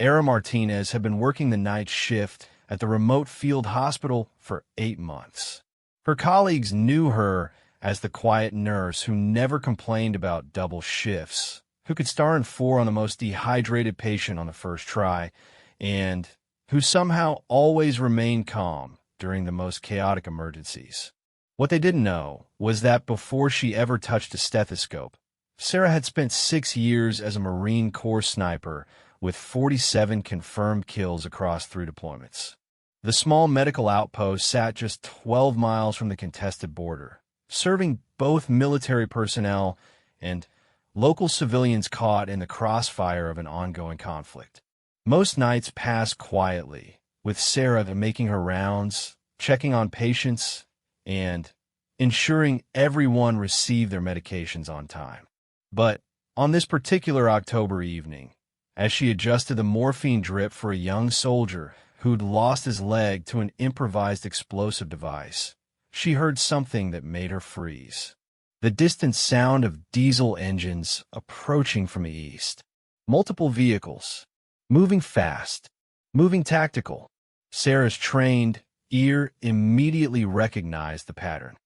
Era Martinez had been working the night shift at the remote field hospital for 8 months. Her colleagues knew her as the quiet nurse who never complained about double shifts, who could star in 4 on the most dehydrated patient on the first try, and who somehow always remained calm during the most chaotic emergencies. What they didn't know was that before she ever touched a stethoscope, Sarah had spent 6 years as a Marine Corps sniper with 47 confirmed kills across 3 deployments. The small medical outpost sat just 12 miles from the contested border, serving both military personnel and local civilians caught in the crossfire of an ongoing conflict. Most nights passed quietly, with Sarah making her rounds, checking on patients, and ensuring everyone received their medications on time. But on this particular October evening, as she adjusted the morphine drip for a young soldier who'd lost his leg to an improvised explosive device, she heard something that made her freeze. The distant sound of diesel engines approaching from the east. Multiple vehicles, moving fast, moving tactical. Sarah's trained ear immediately recognized the pattern.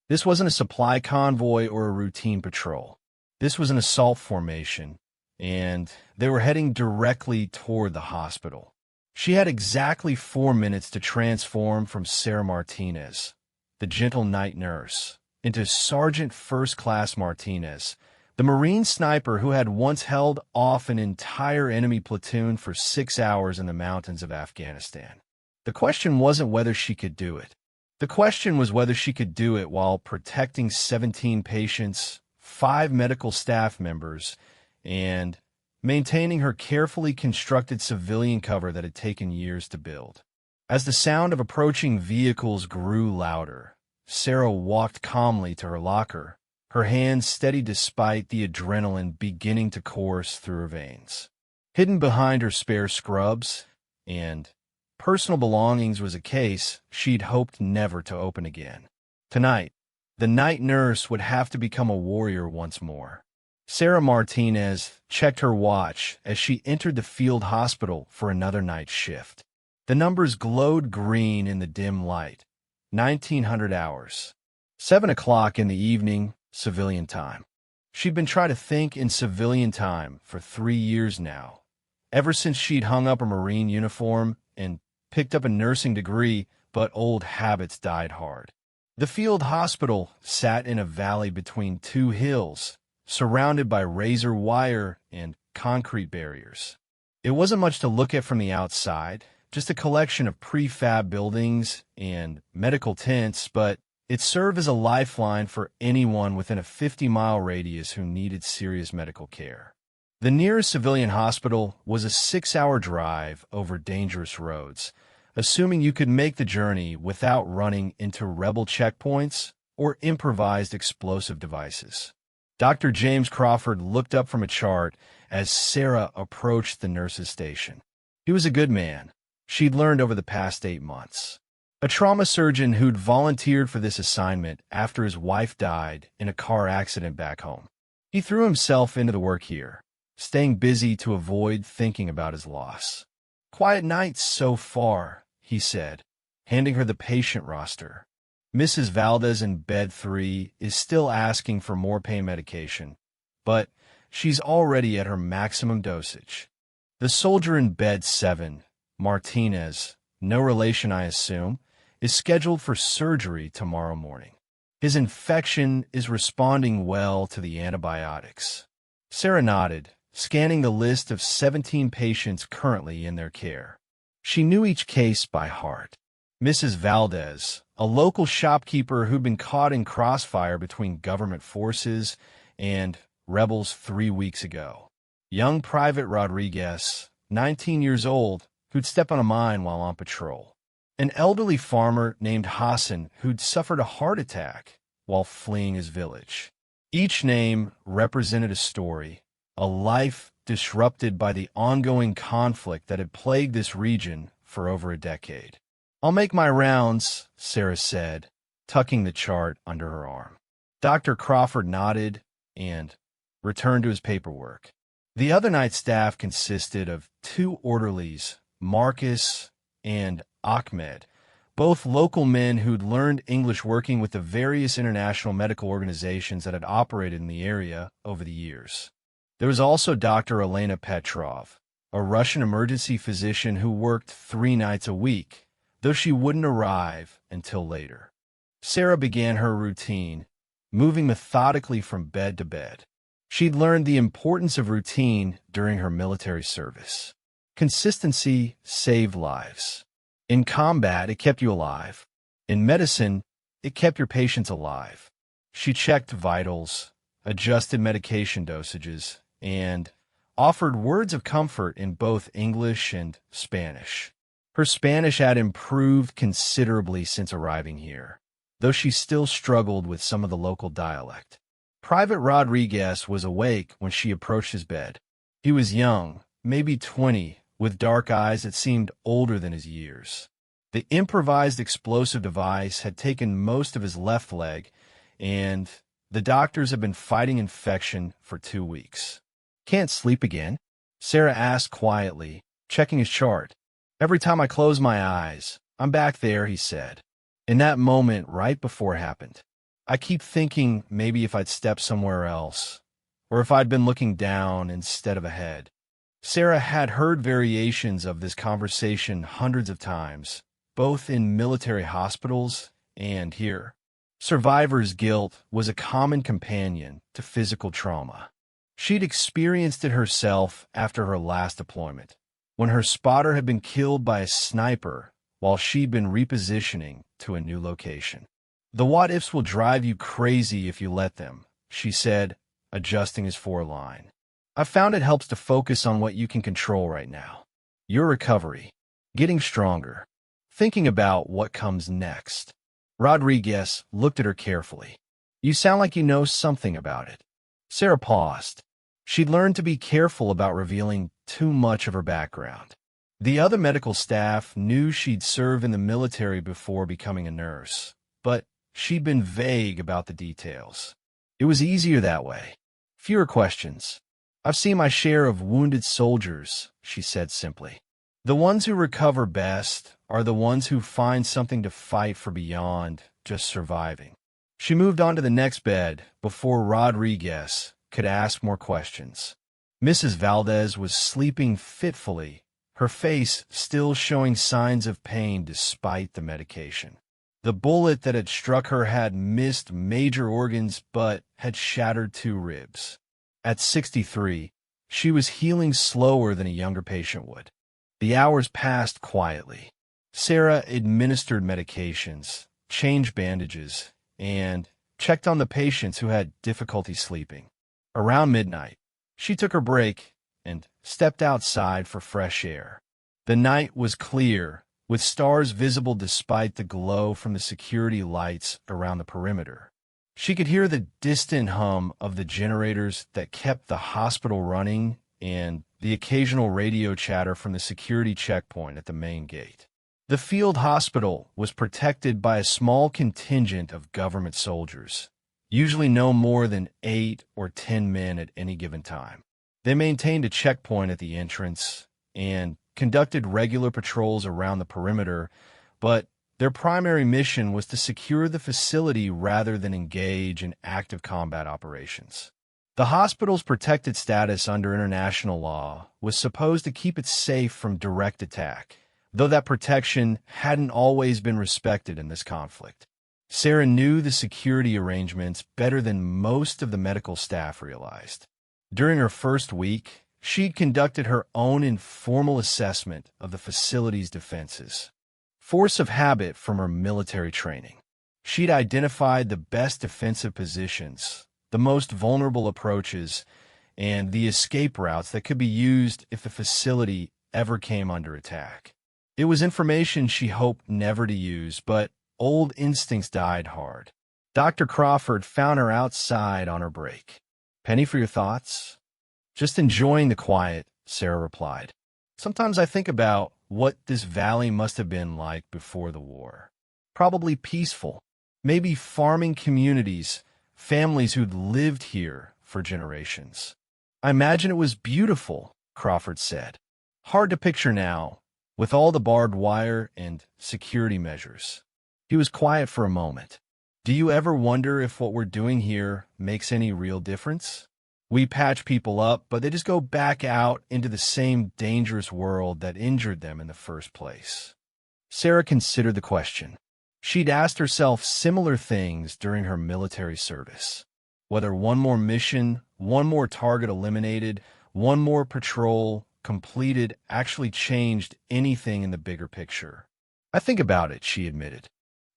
This wasn't a supply convoy or a routine patrol. This was an assault formation, and they were heading directly toward the hospital. She had exactly 4 minutes to transform from Sarah Martinez, the gentle night nurse, into Sergeant First Class Martinez, the Marine sniper who had once held off an entire enemy platoon for 6 hours in the mountains of Afghanistan. The question wasn't whether she could do it. The question was whether she could do it while protecting 17 patients, 5 medical staff members, and maintaining her carefully constructed civilian cover that had taken years to build. As the sound of approaching vehicles grew louder, Sarah walked calmly to her locker, her hands steady despite the adrenaline beginning to course through her veins. Hidden behind her spare scrubs and personal belongings was a case she'd hoped never to open again. Tonight, the night nurse would have to become a warrior once more. Sarah Martinez checked her watch as she entered the field hospital for another night shift. The numbers glowed green in the dim light. 1900 hours. 7 o'clock in the evening, civilian time. She'd been trying to think in civilian time for 3 years now, ever since she'd hung up a Marine uniform and picked up a nursing degree, but old habits died hard. The field hospital sat in a valley between 2 hills, surrounded by razor wire and concrete barriers. It wasn't much to look at from the outside, just a collection of prefab buildings and medical tents, but it served as a lifeline for anyone within a 50-mile radius who needed serious medical care. The nearest civilian hospital was a 6-hour drive over dangerous roads, assuming you could make the journey without running into rebel checkpoints or improvised explosive devices. Dr. James Crawford looked up from a chart as Sarah approached the nurse's station. He was a good man, she'd learned over the past 8 months. A trauma surgeon who'd volunteered for this assignment after his wife died in a car accident back home. He threw himself into the work here, staying busy to avoid thinking about his loss. "Quiet nights so far," he said, handing her the patient roster. Mrs. Valdez in bed 3 is still asking for more pain medication, but she's already at her maximum dosage. The soldier in bed 7, Martinez, no relation I assume, is scheduled for surgery tomorrow morning. His infection is responding well to the antibiotics. Sarah nodded, scanning the list of 17 patients currently in their care. She knew each case by heart. Mrs. Valdez, a local shopkeeper who'd been caught in crossfire between government forces and rebels 3 weeks ago. Young Private Rodriguez, 19 years old, who'd stepped on a mine while on patrol. An elderly farmer named Hassan who'd suffered a heart attack while fleeing his village. Each name represented a story, a life disrupted by the ongoing conflict that had plagued this region for over a decade. "I'll make my rounds," Sarah said, tucking the chart under her arm. Dr. Crawford nodded and returned to his paperwork. The other night staff consisted of two orderlies, Marcus and Ahmed, both local men who'd learned English working with the various international medical organizations that had operated in the area over the years. There was also Dr. Elena Petrov, a Russian emergency physician who worked 3 nights a week, though she wouldn't arrive until later. Sarah began her routine, moving methodically from bed to bed. She'd learned the importance of routine during her military service. Consistency saved lives. In combat, it kept you alive. In medicine, it kept your patients alive. She checked vitals, adjusted medication dosages, and offered words of comfort in both English and Spanish. Her Spanish had improved considerably since arriving here, though she still struggled with some of the local dialect. Private Rodriguez was awake when she approached his bed. He was young, maybe 20, with dark eyes that seemed older than his years. The improvised explosive device had taken most of his left leg, and the doctors had been fighting infection for 2 weeks. "Can't sleep again?" Sarah asked quietly, checking his chart. "Every time I close my eyes, I'm back there," he said. In that moment right before it happened, I keep thinking maybe if I'd stepped somewhere else, or if I'd been looking down instead of ahead. Sarah had heard variations of this conversation hundreds of times, both in military hospitals and here. Survivor's guilt was a common companion to physical trauma. She'd experienced it herself after her last deployment, when her spotter had been killed by a sniper while she'd been repositioning to a new location. "The what-ifs will drive you crazy if you let them," she said, adjusting his foreline. "I've found it helps to focus on what you can control right now. Your recovery, getting stronger, thinking about what comes next." Rodriguez looked at her carefully. "You sound like you know something about it." Sarah paused. She'd learned to be careful about revealing too much of her background. The other medical staff knew she'd served in the military before becoming a nurse, but she'd been vague about the details. It was easier that way. Fewer questions. "I've seen my share of wounded soldiers," she said simply. "The ones who recover best are the ones who find something to fight for beyond just surviving." She moved on to the next bed before Rodriguez could ask more questions. Mrs. Valdez was sleeping fitfully, her face still showing signs of pain despite the medication. The bullet that had struck her had missed major organs but had shattered 2 ribs. At 63, she was healing slower than a younger patient would. The hours passed quietly. Sarah administered medications, changed bandages, and checked on the patients who had difficulty sleeping. Around midnight, she took her break and stepped outside for fresh air. The night was clear, with stars visible despite the glow from the security lights around the perimeter. She could hear the distant hum of the generators that kept the hospital running and the occasional radio chatter from the security checkpoint at the main gate. The field hospital was protected by a small contingent of government soldiers, usually no more than 8 or 10 men at any given time. They maintained a checkpoint at the entrance and conducted regular patrols around the perimeter, but their primary mission was to secure the facility rather than engage in active combat operations. The hospital's protected status under international law was supposed to keep it safe from direct attack, though that protection hadn't always been respected in this conflict. Sarah knew the security arrangements better than most of the medical staff realized. During her first week, she'd conducted her own informal assessment of the facility's defenses. Force of habit from her military training. She'd identified the best defensive positions, the most vulnerable approaches, and the escape routes that could be used if the facility ever came under attack. It was information she hoped never to use, but old instincts died hard. Dr. Crawford found her outside on her break. "Penny for your thoughts?" "Just enjoying the quiet," Sarah replied. "Sometimes I think about what this valley must have been like before the war. Probably peaceful. Maybe farming communities, families who'd lived here for generations. I imagine it was beautiful, Crawford said. Hard to picture now, with all the barbed wire and security measures. He was quiet for a moment. Do you ever wonder if what we're doing here makes any real difference? We patch people up, but they just go back out into the same dangerous world that injured them in the first place. Sarah considered the question. She'd asked herself similar things during her military service. Whether one more mission, one more target eliminated, one more patrol completed actually changed anything in the bigger picture. I think about it, she admitted.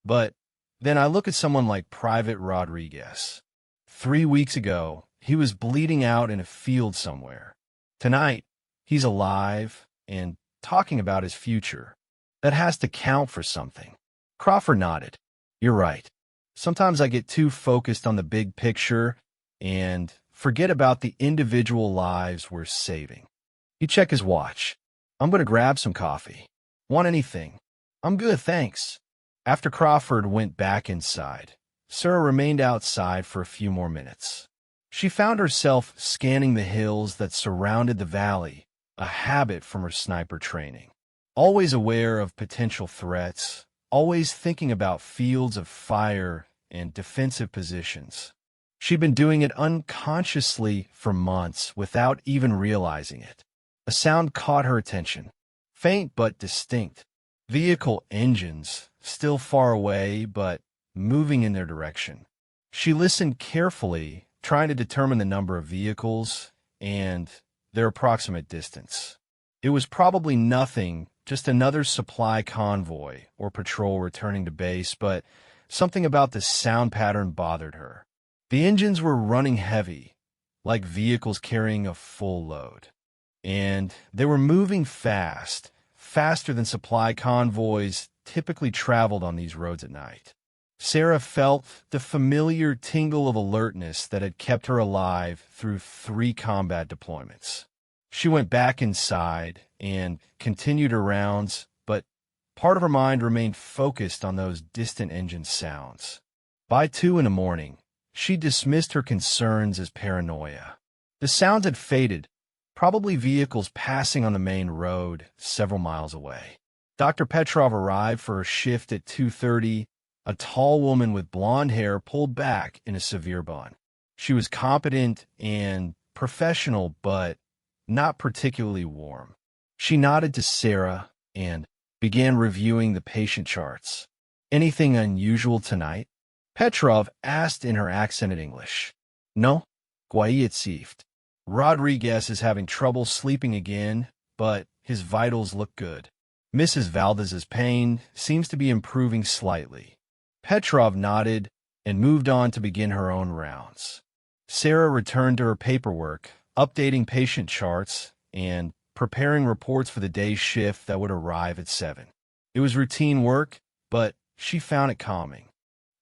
But then I look at someone like Private Rodriguez. 3 weeks ago, he was bleeding out in a field somewhere. Tonight, he's alive and talking about his future. That has to count for something. Crawford nodded. You're right. Sometimes I get too focused on the big picture and forget about the individual lives we're saving. He checked his watch. I'm going to grab some coffee. Want anything? I'm good, thanks. After Crawford went back inside, Sarah remained outside for a few more minutes. She found herself scanning the hills that surrounded the valley, a habit from her sniper training. Always aware of potential threats, always thinking about fields of fire and defensive positions. She'd been doing it unconsciously for months without even realizing it. A sound caught her attention, faint but distinct. Vehicle engines, still far away but moving in their direction. She listened carefully, trying to determine the number of vehicles and their approximate distance. It was probably nothing, just another supply convoy or patrol returning to base, but something about the sound pattern bothered her. The engines were running heavy, like vehicles carrying a full load. And they were moving fast, faster than supply convoys typically traveled on these roads at night. Sarah felt the familiar tingle of alertness that had kept her alive through 3 combat deployments. She went back inside and continued her rounds, but part of her mind remained focused on those distant engine sounds. By 2 in the morning, she dismissed her concerns as paranoia. The sounds had faded, probably vehicles passing on the main road several miles away. Dr. Petrov arrived for her shift at 2:30, a tall woman with blonde hair pulled back in a severe bun. She was competent and professional, but not particularly warm. She nodded to Sarah and began reviewing the patient charts. Anything unusual tonight? Petrov asked in her accented English. No, Guayetsivt. Rodriguez is having trouble sleeping again, but his vitals look good. Mrs. Valdez's pain seems to be improving slightly. Petrov nodded and moved on to begin her own rounds. Sarah returned to her paperwork, updating patient charts and preparing reports for the day's shift that would arrive at 7. It was routine work, but she found it calming.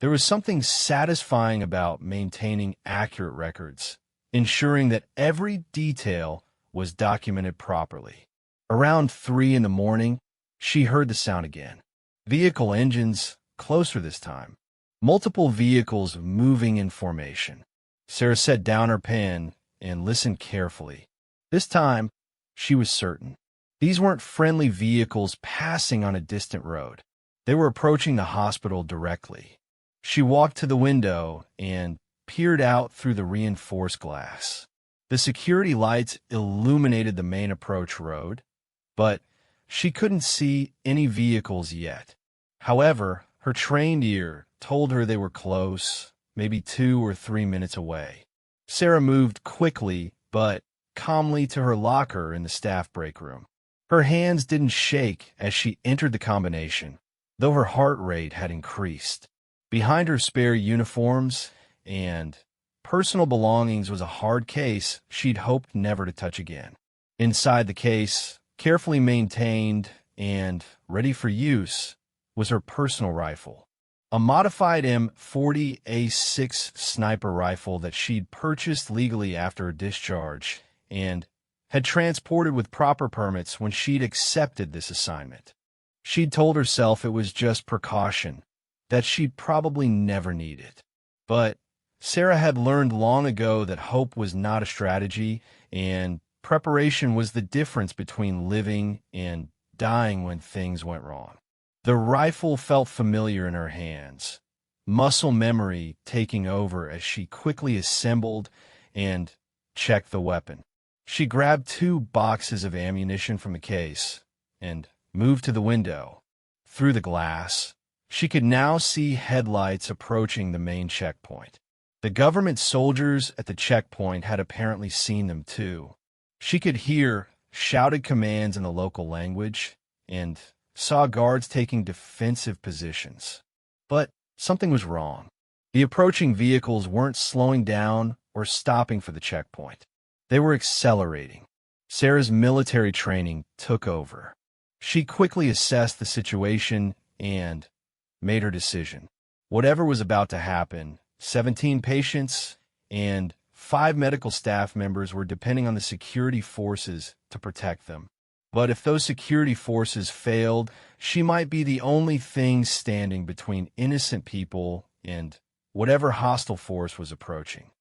There was something satisfying about maintaining accurate records, ensuring that every detail was documented properly. Around 3 in the morning, she heard the sound again. Vehicle engines, closer this time. Multiple vehicles moving in formation. Sarah set down her pen and listened carefully. This time, she was certain. These weren't friendly vehicles passing on a distant road. They were approaching the hospital directly. She walked to the window and peered out through the reinforced glass. The security lights illuminated the main approach road, but she couldn't see any vehicles yet. However, her trained ear told her they were close, maybe 2 or 3 minutes away. Sarah moved quickly, but calmly to her locker in the staff break room. Her hands didn't shake as she entered the combination, though her heart rate had increased. Behind her spare uniforms and personal belongings was a hard case she'd hoped never to touch again. Inside the case, carefully maintained and ready for use, was her personal rifle, a modified M40A6 sniper rifle that she'd purchased legally after her discharge and had transported with proper permits when she'd accepted this assignment. She'd told herself it was just precaution, that she'd probably never need it. But Sarah had learned long ago that hope was not a strategy and preparation was the difference between living and dying when things went wrong. The rifle felt familiar in her hands, muscle memory taking over as she quickly assembled and checked the weapon. She grabbed 2 boxes of ammunition from the case and moved to the window. Through the glass, she could now see headlights approaching the main checkpoint. The government soldiers at the checkpoint had apparently seen them too. She could hear shouted commands in the local language and saw guards taking defensive positions. But something was wrong. The approaching vehicles weren't slowing down or stopping for the checkpoint. They were accelerating. Sarah's military training took over. She quickly assessed the situation and made her decision. Whatever was about to happen, 17 patients and 5 medical staff members were depending on the security forces to protect them. But if those security forces failed, she might be the only thing standing between innocent people and whatever hostile force was approaching.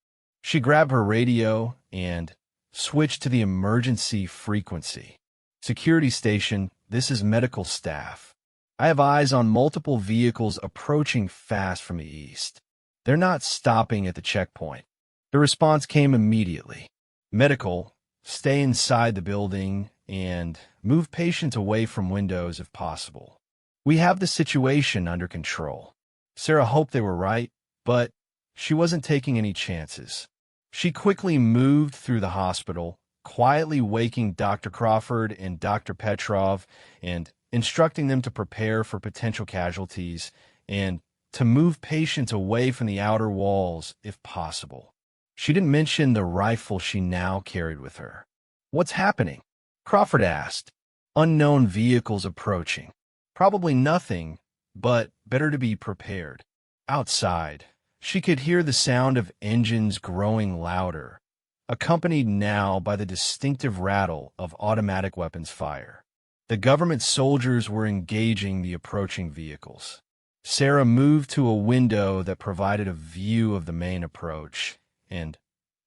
She grabbed her radio and switched to the emergency frequency. Security station, this is medical staff. I have eyes on multiple vehicles approaching fast from the east. They're not stopping at the checkpoint. The response came immediately. Medical, stay inside the building and move patients away from windows if possible. We have the situation under control. Sarah hoped they were right, but she wasn't taking any chances. She quickly moved through the hospital, quietly waking Dr. Crawford and Dr. Petrov and instructing them to prepare for potential casualties and to move patients away from the outer walls if possible. She didn't mention the rifle she now carried with her. What's happening? Crawford asked. Unknown vehicles approaching. Probably nothing, but better to be prepared. Outside, she could hear the sound of engines growing louder, accompanied now by the distinctive rattle of automatic weapons fire. The government soldiers were engaging the approaching vehicles. Sarah moved to a window that provided a view of the main approach and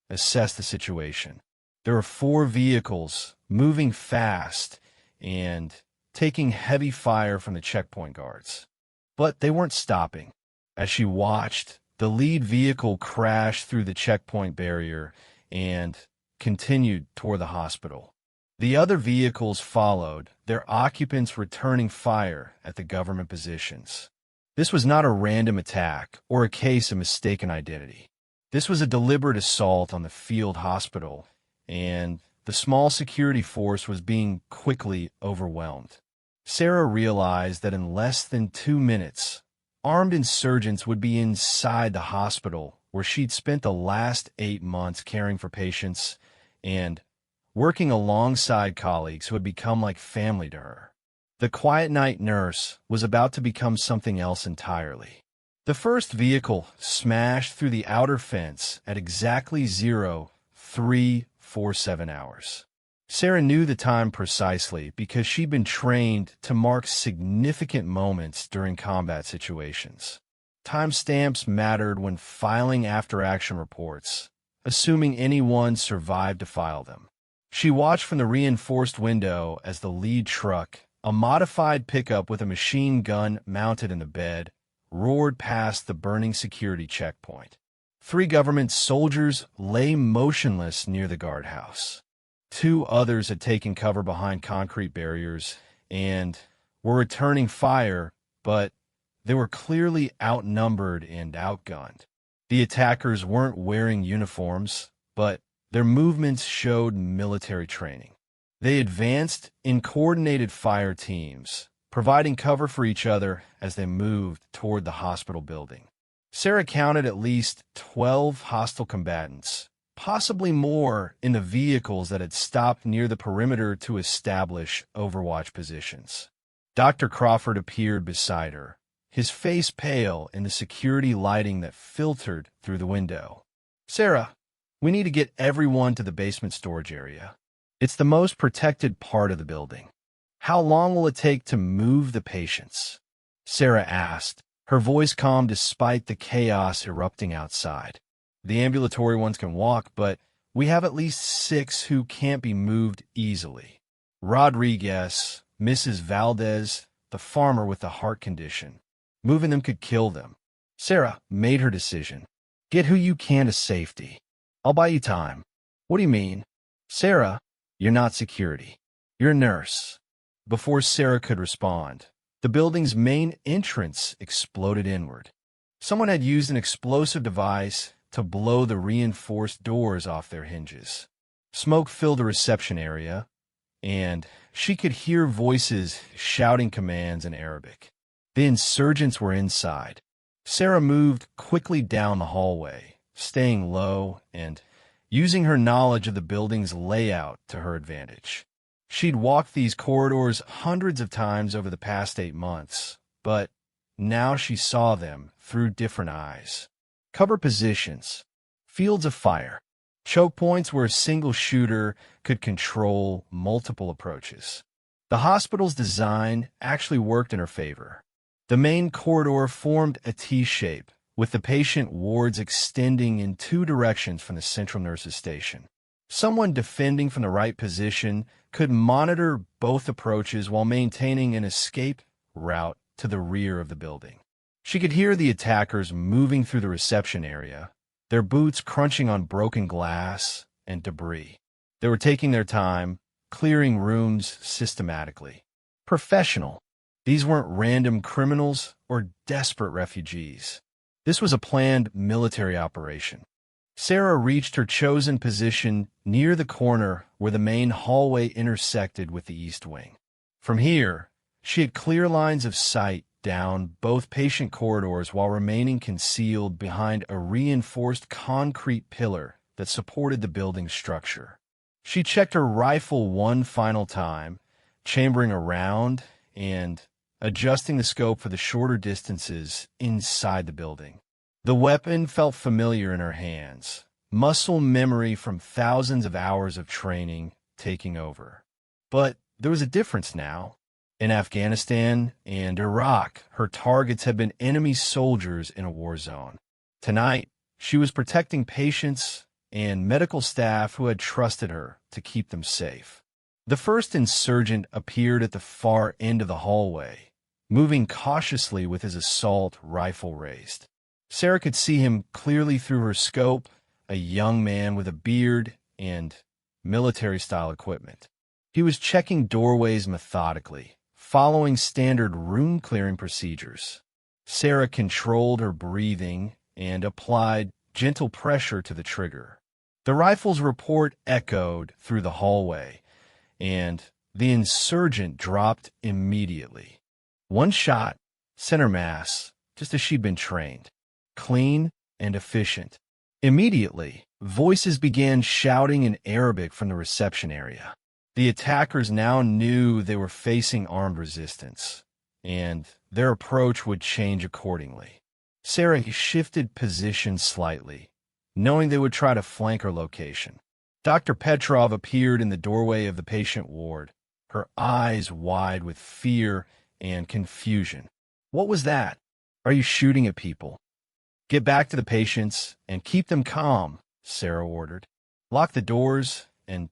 assessed the situation. There were 4 vehicles moving fast and taking heavy fire from the checkpoint guards. But they weren't stopping. As she watched, the lead vehicle crashed through the checkpoint barrier and continued toward the hospital. The other vehicles followed, their occupants returning fire at the government positions. This was not a random attack or a case of mistaken identity. This was a deliberate assault on the field hospital, and the small security force was being quickly overwhelmed. Sarah realized that in less than 2 minutes, armed insurgents would be inside the hospital where she'd spent the last 8 months caring for patients and working alongside colleagues who had become like family to her. The quiet night nurse was about to become something else entirely. The first vehicle smashed through the outer fence at exactly 0347 hours. Sarah knew the time precisely because she'd been trained to mark significant moments during combat situations. Timestamps mattered when filing after-action reports, assuming anyone survived to file them. She watched from the reinforced window as the lead truck, a modified pickup with a machine gun mounted in the bed, roared past the burning security checkpoint. 3 government soldiers lay motionless near the guardhouse. 2 others had taken cover behind concrete barriers and were returning fire, but they were clearly outnumbered and outgunned. The attackers weren't wearing uniforms, but their movements showed military training. They advanced in coordinated fire teams, providing cover for each other as they moved toward the hospital building. Sarah counted at least 12 hostile combatants, possibly more in the vehicles that had stopped near the perimeter to establish overwatch positions. Dr. Crawford appeared beside her, his face pale in the security lighting that filtered through the window. Sarah, we need to get everyone to the basement storage area. It's the most protected part of the building. How long will it take to move the patients? Sarah asked, her voice calm despite the chaos erupting outside. The ambulatory ones can walk, but We have at least 6 who can't be moved easily. Rodriguez, Mrs. Valdez, the farmer with the heart condition. Moving them could kill them. Sarah made her decision. Get who you can to safety. I'll buy you time. What do you mean? Sarah, you're not security. You're a nurse. Before Sarah could respond, the building's main entrance exploded inward. Someone had used an explosive device to blow the reinforced doors off their hinges. Smoke filled the reception area, and she could hear voices shouting commands in Arabic. The insurgents were inside. Sarah moved quickly down the hallway, staying low and using her knowledge of the building's layout to her advantage. She'd walked these corridors hundreds of times over the past 8 months, but now she saw them through different eyes. Cover positions, fields of fire, choke points where a single shooter could control multiple approaches. The hospital's design actually worked in her favor. The main corridor formed a T-shape, with the patient wards extending in 2 directions from the central nurse's station. Someone defending from the right position could monitor both approaches while maintaining an escape route to the rear of the building. She could hear the attackers moving through the reception area, their boots crunching on broken glass and debris. They were taking their time, clearing rooms systematically. Professional. These weren't random criminals or desperate refugees. This was a planned military operation. Sarah reached her chosen position near the corner where the main hallway intersected with the east wing. From here, she had clear lines of sight down both patient corridors while remaining concealed behind a reinforced concrete pillar that supported the building's structure. She checked her rifle one final time, chambering around and adjusting the scope for the shorter distances inside the building. The weapon felt familiar in her hands, muscle memory from thousands of hours of training taking over. But there was a difference now. In Afghanistan and Iraq, her targets had been enemy soldiers in a war zone. Tonight, she was protecting patients and medical staff who had trusted her to keep them safe. The first insurgent appeared at the far end of the hallway, moving cautiously with his assault rifle raised. Sarah could see him clearly through her scope, a young man with a beard and military-style equipment. He was checking doorways methodically, following standard room-clearing procedures. Sarah controlled her breathing and applied gentle pressure to the trigger. The rifle's report echoed through the hallway, and the insurgent dropped immediately. One shot, center mass, just as she'd been trained. Clean and efficient. Immediately, voices began shouting in Arabic from the reception area. The attackers now knew they were facing armed resistance, and their approach would change accordingly. Sarah shifted position slightly, knowing they would try to flank her location. Dr. Petrov appeared in the doorway of the patient ward, her eyes wide with fear and confusion. What was that? Are you shooting at people? Get back to the patients and keep them calm, Sarah ordered. Lock the doors and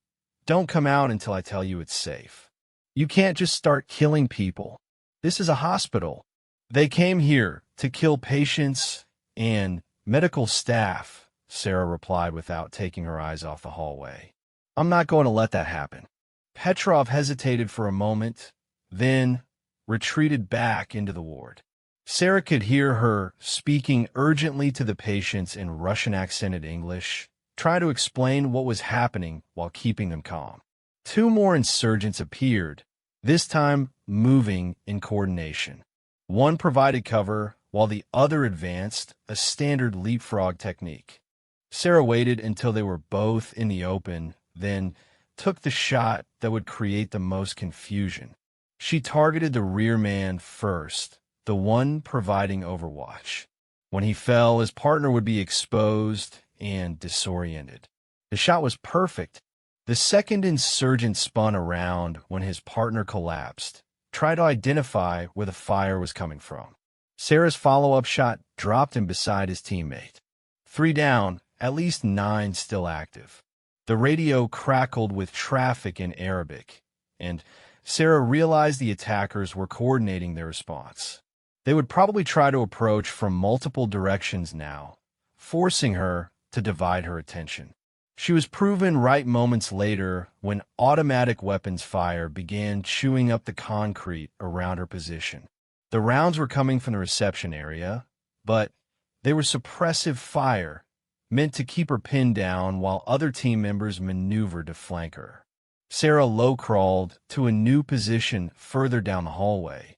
don't come out until I tell you it's safe. You can't just start killing people. This is a hospital. They came here to kill patients and medical staff, Sarah replied without taking her eyes off the hallway. I'm not going to let that happen. Petrov hesitated for a moment, then retreated back into the ward. Sarah could hear her speaking urgently to the patients in Russian-accented English, trying to explain what was happening while keeping them calm. 2 more insurgents appeared, this time moving in coordination. One provided cover, while the other advanced, a standard leapfrog technique. Sarah waited until they were both in the open, then took the shot that would create the most confusion. She targeted the rear man first, the one providing overwatch. When he fell, his partner would be exposed and disoriented. The shot was perfect. The second insurgent spun around when his partner collapsed, tried to identify where the fire was coming from. Sarah's follow-up shot dropped him beside his teammate. 3 down, at least 9 still active. The radio crackled with traffic in Arabic, and Sarah realized the attackers were coordinating their response. They would probably try to approach from multiple directions now, forcing her to divide her attention. She was proven right moments later when automatic weapons fire began chewing up the concrete around her position. The rounds were coming from the reception area, but they were suppressive fire meant to keep her pinned down while other team members maneuvered to flank her. Sarah low-crawled to a new position further down the hallway,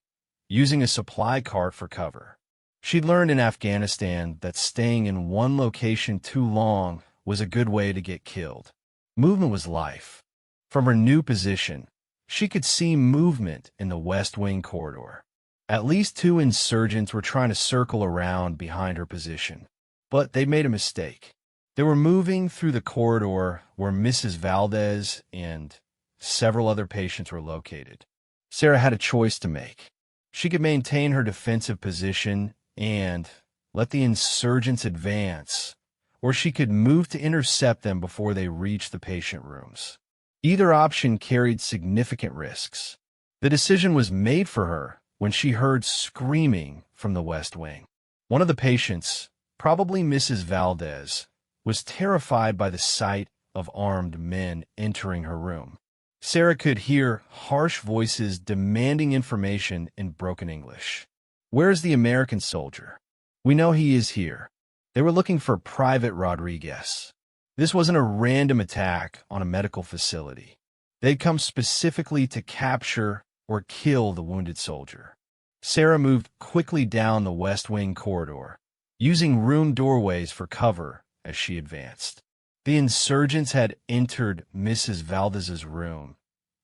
using a supply cart for cover. She'd learned in Afghanistan that staying in one location too long was a good way to get killed. Movement was life. From her new position, she could see movement in the West Wing corridor. At least 2 insurgents were trying to circle around behind her position. But they made a mistake. They were moving through the corridor where Mrs. Valdez and several other patients were located. Sarah had a choice to make. She could maintain her defensive position and let the insurgents advance, or she could move to intercept them before they reached the patient rooms. Either option carried significant risks. The decision was made for her when she heard screaming from the West Wing. One of the patients, probably Mrs. Valdez, was terrified by the sight of armed men entering her room. Sarah could hear harsh voices demanding information in broken English. "Where's the American soldier? We know he is here." They were looking for Private Rodriguez. This wasn't a random attack on a medical facility. They'd come specifically to capture or kill the wounded soldier. Sarah moved quickly down the West Wing corridor, using room doorways for cover as she advanced. The insurgents had entered Mrs. Valdez's room,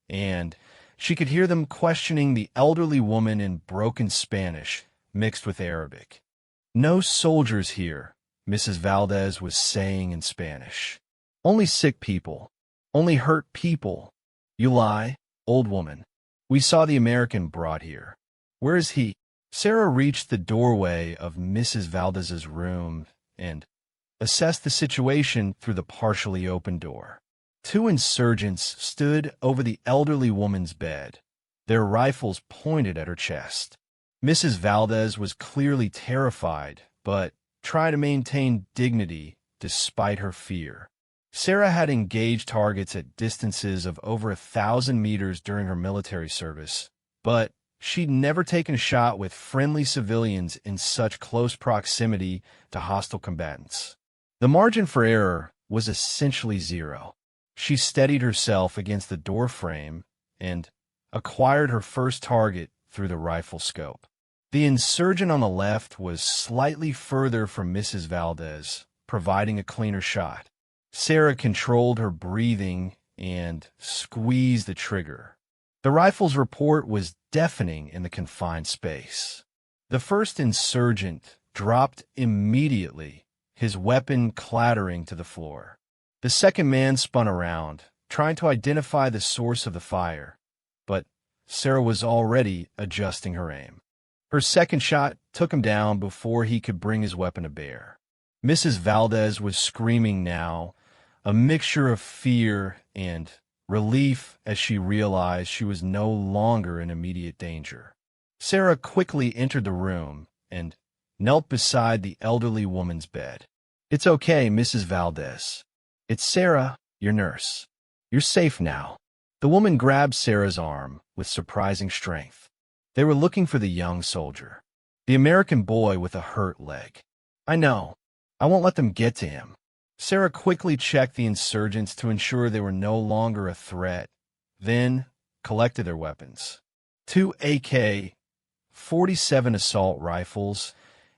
and she could hear them questioning the elderly woman in broken Spanish mixed with Arabic. "No soldiers here," Mrs. Valdez was saying in Spanish. "Only sick people. Only hurt people. You lie, old woman. We saw the American brought here. Where is he?" Sarah reached the doorway of Mrs. Valdez's room and assessed the situation through the partially open door. 2 insurgents stood over the elderly woman's bed, their rifles pointed at her chest. Mrs. Valdez was clearly terrified, but tried to maintain dignity despite her fear. Sarah had engaged targets at distances of over 1,000 meters during her military service, but she'd never taken a shot with friendly civilians in such close proximity to hostile combatants. The margin for error was essentially zero. She steadied herself against the door frame and acquired her first target through the rifle scope. The insurgent on the left was slightly further from Mrs. Valdez, providing a cleaner shot. Sarah controlled her breathing and squeezed the trigger. The rifle's report was deafening in the confined space. The first insurgent dropped immediately, his weapon clattering to the floor. The second man spun around, trying to identify the source of the fire, but Sarah was already adjusting her aim. Her second shot took him down before he could bring his weapon to bear. Mrs. Valdez was screaming now, a mixture of fear and relief as she realized she was no longer in immediate danger. Sarah quickly entered the room and knelt beside the elderly woman's bed. "It's okay, Mrs. Valdez. It's Sarah, your nurse. You're safe now." The woman grabbed Sarah's arm with surprising strength. They were looking for the young soldier, the American boy with a hurt leg. "I know. I won't let them get to him." Sarah quickly checked the insurgents to ensure they were no longer a threat, then collected their weapons. 2 AK-47 assault rifles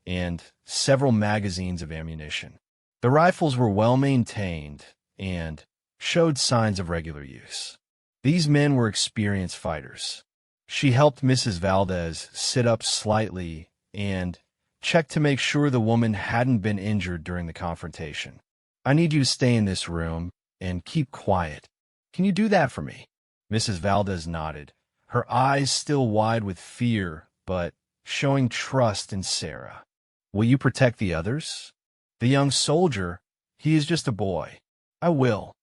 and several magazines of ammunition. The rifles were well maintained and showed signs of regular use. These men were experienced fighters. She helped Mrs. Valdez sit up slightly and checked to make sure the woman hadn't been injured during the confrontation. "I need you to stay in this room and keep quiet. Can you do that for me?" Mrs. Valdez nodded, her eyes still wide with fear, but showing trust in Sarah. "Will you protect the others?" "The young soldier, he is just a boy." "I will.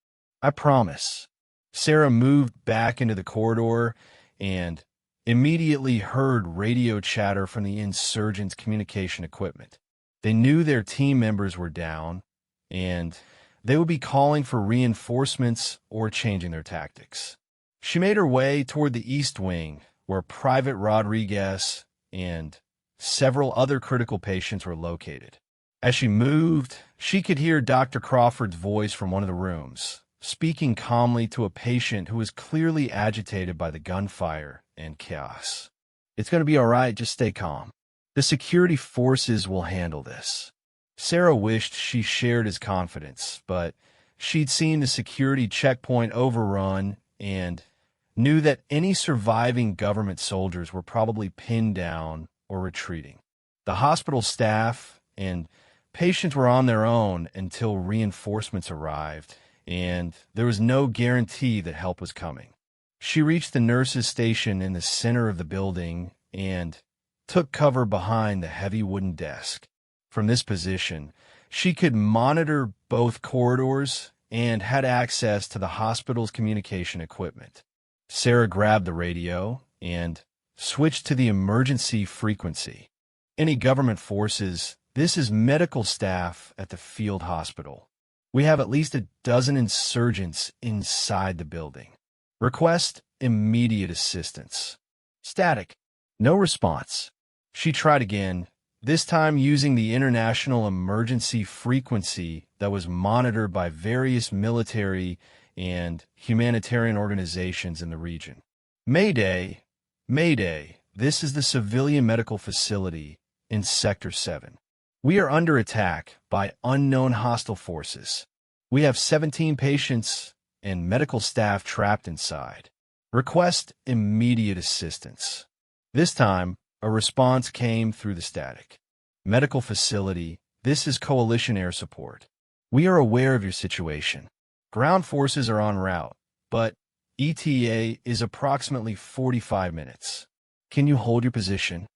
I promise. Sarah moved back into the corridor and immediately heard radio chatter from the Insurgents' communication equipment. They knew their team members were down, and they would be calling for reinforcements or changing their tactics. She made her way toward the East Wing, where Private Rodriguez and several other critical patients were located. As she moved, she could hear Dr. Crawford's voice from one of the rooms, speaking calmly to a patient who was clearly agitated by the gunfire and chaos. "It's going to be all right, just stay calm. The security forces will handle this." Sarah wished she shared his confidence, but she'd seen the security checkpoint overrun and knew that any surviving government soldiers were probably pinned down or retreating. The hospital staff and patients were on their own until reinforcements arrived, and there was no guarantee that help was coming. She reached the nurses' station in the center of the building and took cover behind the heavy wooden desk. From this position, she could monitor both corridors and had access to the hospital's communication equipment. Sarah grabbed the radio and switched to the emergency frequency. "Any government forces, this is medical staff at the field hospital. We have at least a dozen insurgents inside the building. Request immediate assistance." Static. No response. She tried again, this time using the international emergency frequency that was monitored by various military and humanitarian organizations in the region. "Mayday! Mayday! This is the civilian medical facility in Sector 7. We are under attack by unknown hostile forces. We have 17 patients and medical staff trapped inside. Request immediate assistance." This time, a response came through the static. "Medical facility, this is Coalition Air Support. We are aware of your situation. Ground forces are en route, but ETA is approximately 45 minutes. Can you hold your position?"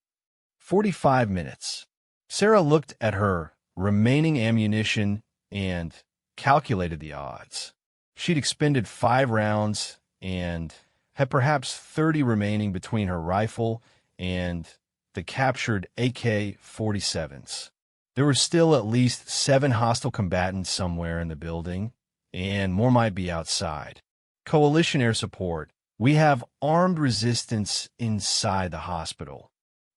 45 minutes. Sarah looked at her remaining ammunition and calculated the odds. She'd expended 5 rounds and had perhaps 30 remaining between her rifle and the captured AK-47s. There were still at least 7 hostile combatants somewhere in the building, and more might be outside. "Coalition Air Support, we have armed resistance inside the hospital.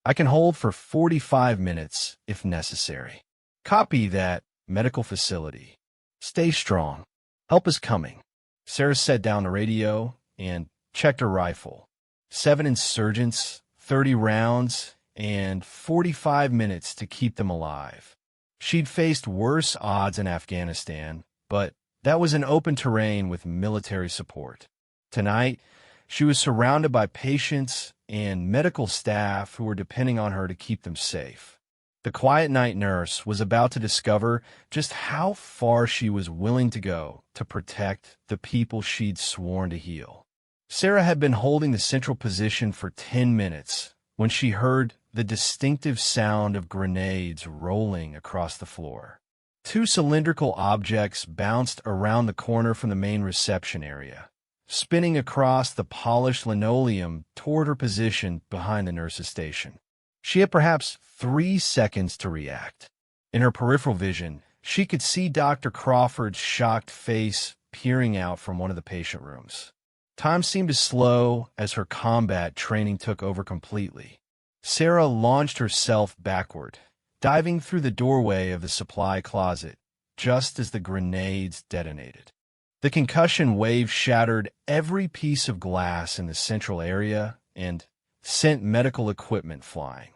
I can hold for 45 minutes if necessary." "Copy that, medical facility. Stay strong. Help is coming." Sarah set down the radio and checked her rifle. 7 insurgents, 30 rounds, and 45 minutes to keep them alive. She'd faced worse odds in Afghanistan, but that was an open terrain with military support. Tonight, she was surrounded by patients and medical staff who were depending on her to keep them safe. The quiet night nurse was about to discover just how far she was willing to go to protect the people she'd sworn to heal. Sarah had been holding the central position for 10 minutes when she heard the distinctive sound of grenades rolling across the floor. 2 cylindrical objects bounced around the corner from the main reception area, spinning across the polished linoleum toward her position behind the nurse's station. She had perhaps 3 seconds to react. In her peripheral vision, she could see Dr. Crawford's shocked face peering out from one of the patient rooms. Time seemed to slow as her combat training took over completely. Sarah launched herself backward, diving through the doorway of the supply closet just as the grenades detonated. The concussion wave shattered every piece of glass in the central area and sent medical equipment flying.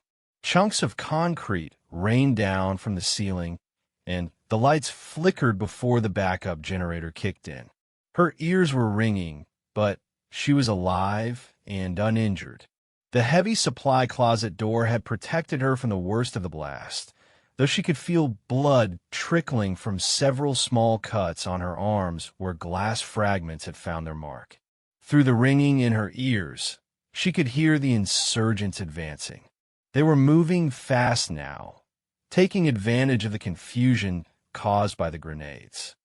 Chunks of concrete rained down from the ceiling, and the lights flickered before the backup generator kicked in. Her ears were ringing, but she was alive and uninjured. The heavy supply closet door had protected her from the worst of the blast, though she could feel blood trickling from several small cuts on her arms where glass fragments had found their mark. Through the ringing in her ears, she could hear the insurgents advancing. They were moving fast now, taking advantage of the confusion caused by the grenades.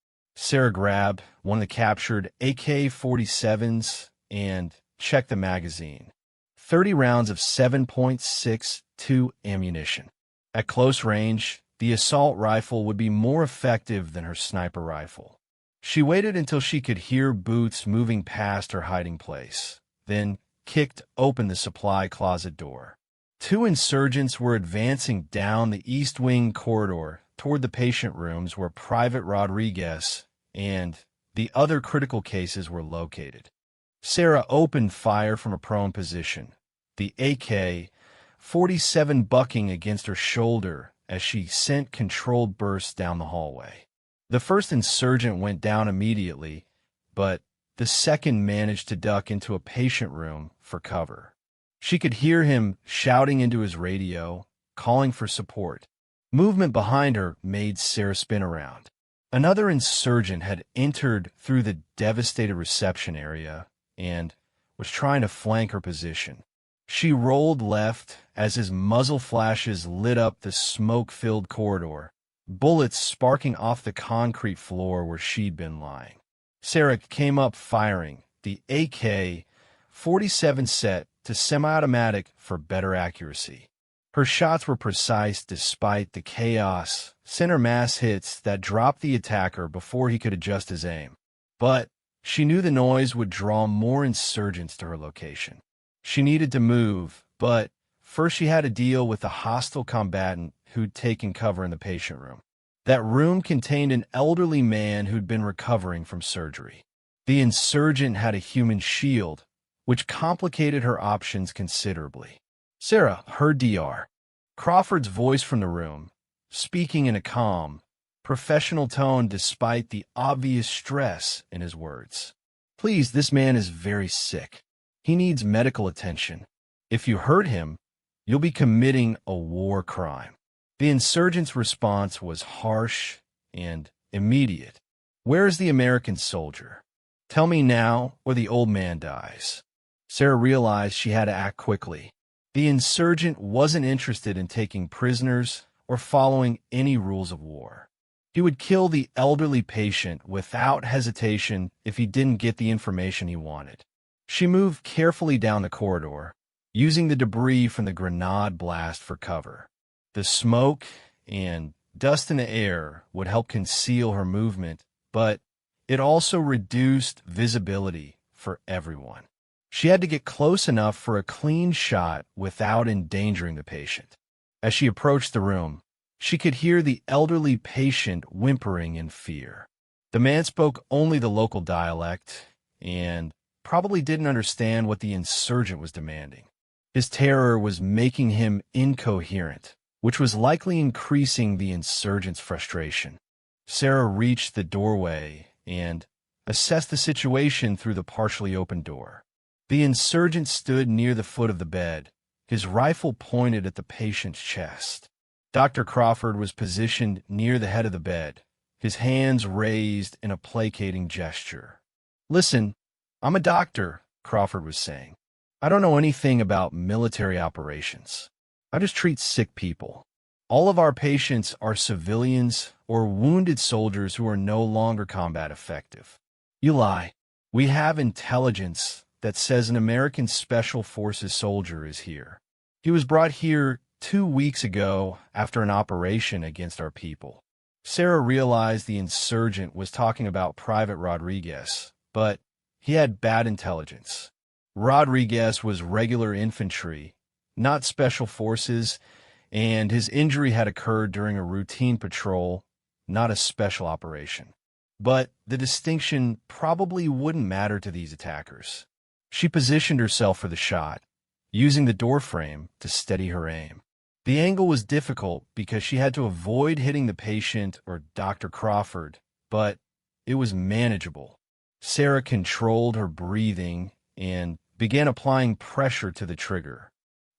Sarah grabbed one of the captured AK-47s and checked the magazine. 30 rounds of 7.62 ammunition. At close range, the assault rifle would be more effective than her sniper rifle. She waited until she could hear boots moving past her hiding place, then kicked open the supply closet door. 2 insurgents were advancing down the east wing corridor toward the patient rooms where Private Rodriguez and the other critical cases were located. Sarah opened fire from a prone position, the AK-47 bucking against her shoulder as she sent controlled bursts down the hallway. The first insurgent went down immediately, but the second managed to duck into a patient room for cover. She could hear him shouting into his radio, calling for support. Movement behind her made Sarah spin around. Another insurgent had entered through the devastated reception area and was trying to flank her position. She rolled left as his muzzle flashes lit up the smoke-filled corridor, bullets sparking off the concrete floor where she'd been lying. Sarah came up firing, the AK-47 set to semi-automatic for better accuracy. Her shots were precise despite the chaos, center mass hits that dropped the attacker before he could adjust his aim. But she knew the noise would draw more insurgents to her location. She needed to move, but first she had to deal with a hostile combatant who'd taken cover in the patient room. That room contained an elderly man who'd been recovering from surgery. The insurgent had a human shield, which complicated her options considerably. Sarah heard Dr. Crawford's voice from the room, speaking in a calm, professional tone despite the obvious stress in his words. "Please, this man is very sick. He needs medical attention. If you hurt him, you'll be committing a war crime." The insurgent's response was harsh and immediate. "Where is the American soldier? Tell me now, or the old man dies." Sarah realized she had to act quickly. The insurgent wasn't interested in taking prisoners or following any rules of war. He would kill the elderly patient without hesitation if he didn't get the information he wanted. She moved carefully down the corridor, using the debris from the grenade blast for cover. The smoke and dust in the air would help conceal her movement, but it also reduced visibility for everyone. She had to get close enough for a clean shot without endangering the patient. As she approached the room, she could hear the elderly patient whimpering in fear. The man spoke only the local dialect and probably didn't understand what the insurgent was demanding. His terror was making him incoherent, which was likely increasing the insurgent's frustration. Sarah reached the doorway and assessed the situation through the partially open door. The insurgent stood near the foot of the bed, his rifle pointed at the patient's chest. Dr. Crawford was positioned near the head of the bed, his hands raised in a placating gesture. "Listen, I'm a doctor," Crawford was saying. "I don't know anything about military operations. I just treat sick people. All of our patients are civilians or wounded soldiers who are no longer combat effective." "You lie. We have intelligence that says an American Special Forces soldier is here. He was brought here 2 weeks ago after an operation against our people." Sarah realized the insurgent was talking about Private Rodriguez, but he had bad intelligence. Rodriguez was regular infantry, not special forces, and his injury had occurred during a routine patrol, not a special operation. But the distinction probably wouldn't matter to these attackers. She positioned herself for the shot, using the doorframe to steady her aim. The angle was difficult because she had to avoid hitting the patient or Dr. Crawford, but it was manageable. Sarah controlled her breathing and began applying pressure to the trigger.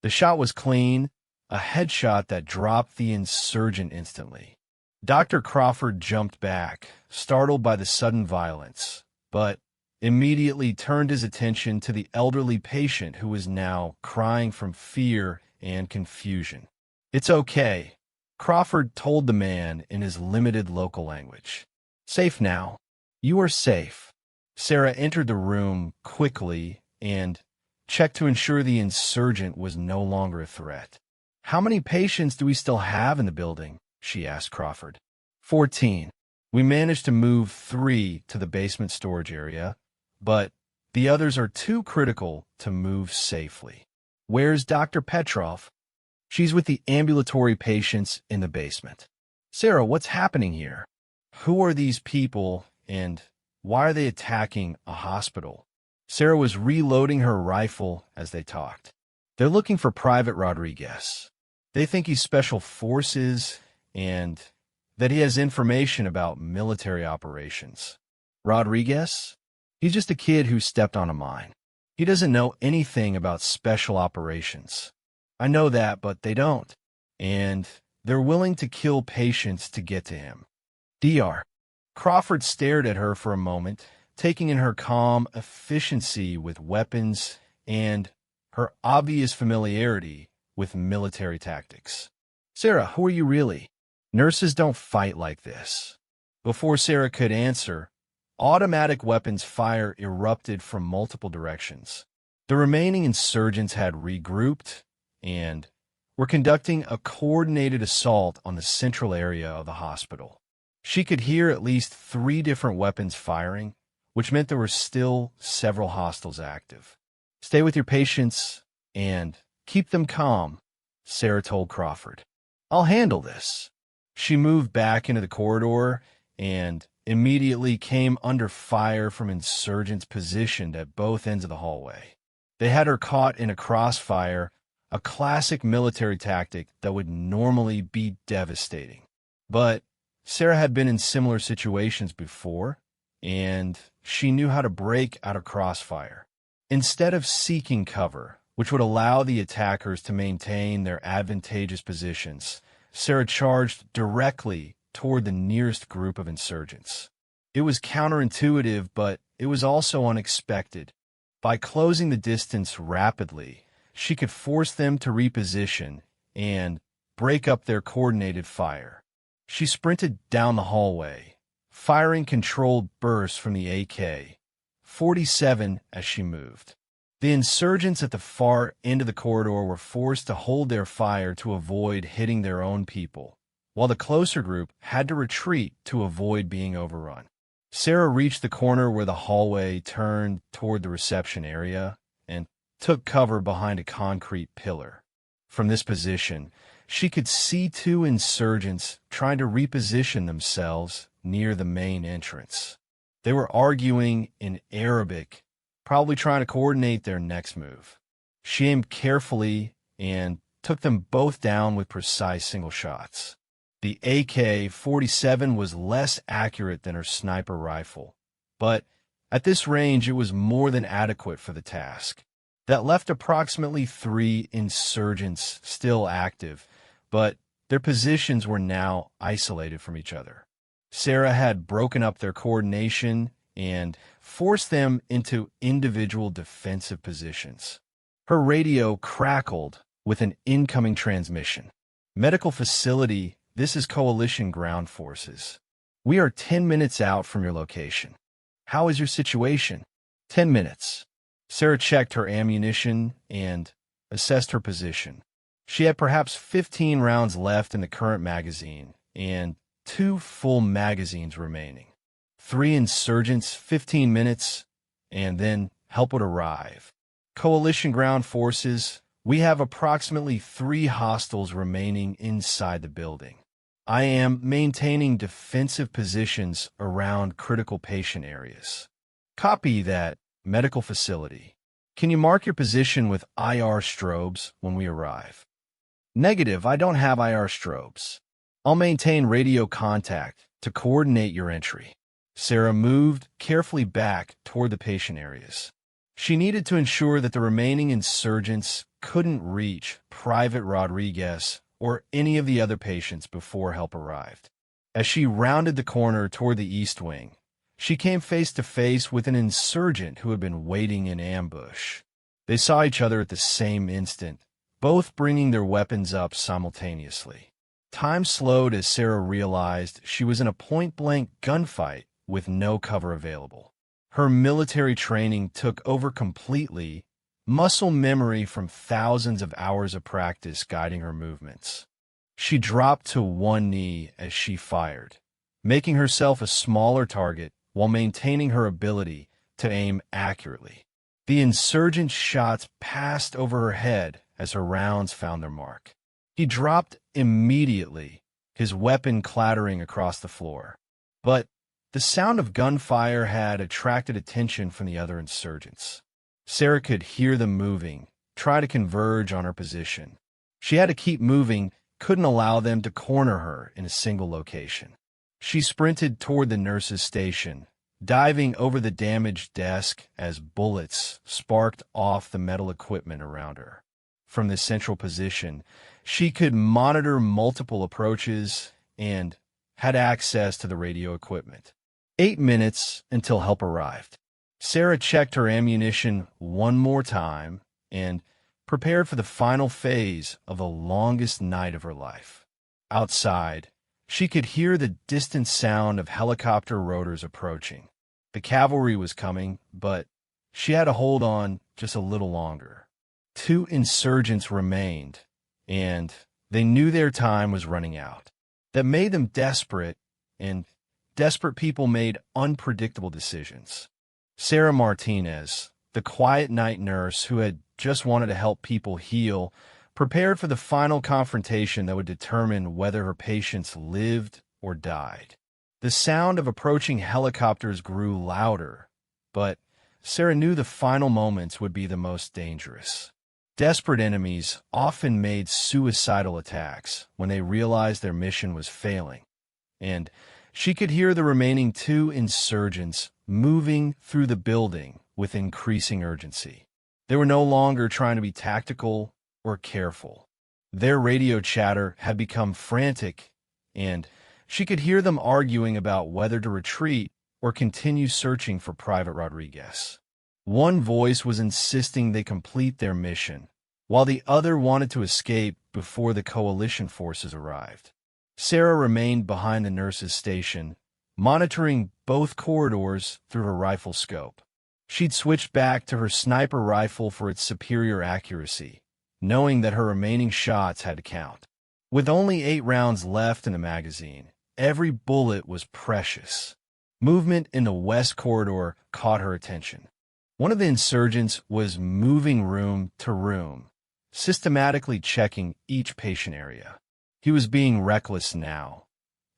The shot was clean, a headshot that dropped the insurgent instantly. Dr. Crawford jumped back, startled by the sudden violence, but immediately turned his attention to the elderly patient who was now crying from fear and confusion. "It's okay," Crawford told the man in his limited local language. "Safe now." You are safe. Sarah entered the room quickly and checked to ensure the insurgent was no longer a threat. How many patients do we still have in the building? She asked Crawford. 14. We managed to move 3 to the basement storage area, but the others are too critical to move safely. Where's Dr. Petrov? She's with the ambulatory patients in the basement. Sarah, what's happening here? Who are these people and why are they attacking a hospital? Sarah was reloading her rifle as they talked. They're looking for Private Rodriguez. They think he's special forces and that he has information about military operations. Rodriguez? He's just a kid who stepped on a mine. He doesn't know anything about special operations. I know that, but they don't. And they're willing to kill patients to get to him. Dr. Crawford stared at her for a moment, taking in her calm efficiency with weapons and her obvious familiarity with military tactics. Sarah, who are you really? Nurses don't fight like this. Before Sarah could answer, automatic weapons fire erupted from multiple directions. The remaining insurgents had regrouped and were conducting a coordinated assault on the central area of the hospital. She could hear at least 3 different weapons firing, which meant there were still several hostiles active. Stay with your patients and keep them calm, Sarah told Crawford. I'll handle this. She moved back into the corridor and immediately came under fire from insurgents positioned at both ends of the hallway. They had her caught in a crossfire, a classic military tactic that would normally be devastating. But Sarah had been in similar situations before, and she knew how to break out of crossfire. Instead of seeking cover, which would allow the attackers to maintain their advantageous positions, Sarah charged directly toward the nearest group of insurgents. It was counterintuitive, but it was also unexpected. By closing the distance rapidly, she could force them to reposition and break up their coordinated fire. She sprinted down the hallway, firing controlled bursts from the AK-47 as she moved. The insurgents at the far end of the corridor were forced to hold their fire to avoid hitting their own people, while the closer group had to retreat to avoid being overrun. Sarah reached the corner where the hallway turned toward the reception area and took cover behind a concrete pillar. From this position, she could see 2 insurgents trying to reposition themselves near the main entrance. They were arguing in Arabic, probably trying to coordinate their next move. She aimed carefully and took them both down with precise single shots. The AK-47 was less accurate than her sniper rifle, but at this range it was more than adequate for the task. That left approximately 3 insurgents still active, but their positions were now isolated from each other. Sarah had broken up their coordination and forced them into individual defensive positions. Her radio crackled with an incoming transmission. Medical facility, this is Coalition Ground Forces. We are 10 minutes out from your location. How is your situation? 10 minutes. Sarah checked her ammunition and assessed her position. She had perhaps 15 rounds left in the current magazine and 2 full magazines remaining. 3 insurgents, 15 minutes, and then help would arrive. Coalition Ground Forces, we have approximately 3 hostiles remaining inside the building. I am maintaining defensive positions around critical patient areas. Copy that, medical facility. Can you mark your position with IR strobes when we arrive? Negative, I don't have IR strobes. I'll maintain radio contact to coordinate your entry. Sarah moved carefully back toward the patient areas. She needed to ensure that the remaining insurgents couldn't reach Private Rodriguez or any of the other patients before help arrived. As she rounded the corner toward the east wing, she came face to face with an insurgent who had been waiting in ambush. They saw each other at the same instant, both bringing their weapons up simultaneously. Time slowed as Sarah realized she was in a point-blank gunfight with no cover available. Her military training took over completely, muscle memory from thousands of hours of practice guiding her movements. She dropped to one knee as she fired, making herself a smaller target while maintaining her ability to aim accurately. The insurgent shots passed over her head as her rounds found their mark. He dropped immediately, his weapon clattering across the floor. But the sound of gunfire had attracted attention from the other insurgents. Sarah could hear them moving, try to converge on her position. She had to keep moving, couldn't allow them to corner her in a single location. She sprinted toward the nurse's station, diving over the damaged desk as bullets sparked off the metal equipment around her. From this central position, she could monitor multiple approaches and had access to the radio equipment. 8 minutes until help arrived. Sarah checked her ammunition one more time and prepared for the final phase of the longest night of her life. Outside, she could hear the distant sound of helicopter rotors approaching. The cavalry was coming, but she had to hold on just a little longer. 2 insurgents remained, and they knew their time was running out. That made them desperate, and desperate people made unpredictable decisions. Sarah Martinez, the quiet night nurse who had just wanted to help people heal, prepared for the final confrontation that would determine whether her patients lived or died. The sound of approaching helicopters grew louder, but Sarah knew the final moments would be the most dangerous. Desperate enemies often made suicidal attacks when they realized their mission was failing, and she could hear the remaining 2 insurgents moving through the building with increasing urgency. They were no longer trying to be tactical or careful. Their radio chatter had become frantic, and she could hear them arguing about whether to retreat or continue searching for Private Rodriguez. One voice was insisting they complete their mission, while the other wanted to escape before the coalition forces arrived. Sarah remained behind the nurse's station, monitoring both corridors through her rifle scope. She'd switched back to her sniper rifle for its superior accuracy, knowing that her remaining shots had to count. With only 8 rounds left in the magazine, every bullet was precious. Movement in the west corridor caught her attention. One of the insurgents was moving room to room, systematically checking each patient area. He was being reckless now,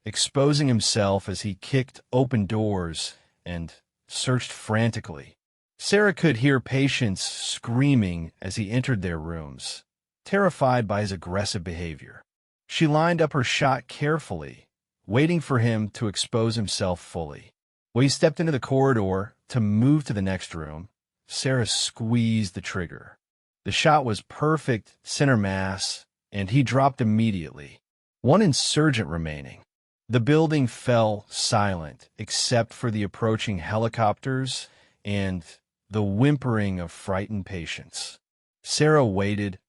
exposing himself as he kicked open doors and searched frantically. Sarah could hear patients screaming as he entered their rooms, terrified by his aggressive behavior. She lined up her shot carefully, waiting for him to expose himself fully. When he stepped into the corridor to move to the next room, Sarah squeezed the trigger. The shot was perfect center mass, and he dropped immediately. 1 insurgent remaining. The building fell silent, except for the approaching helicopters and the whimpering of frightened patients. Sarah waited,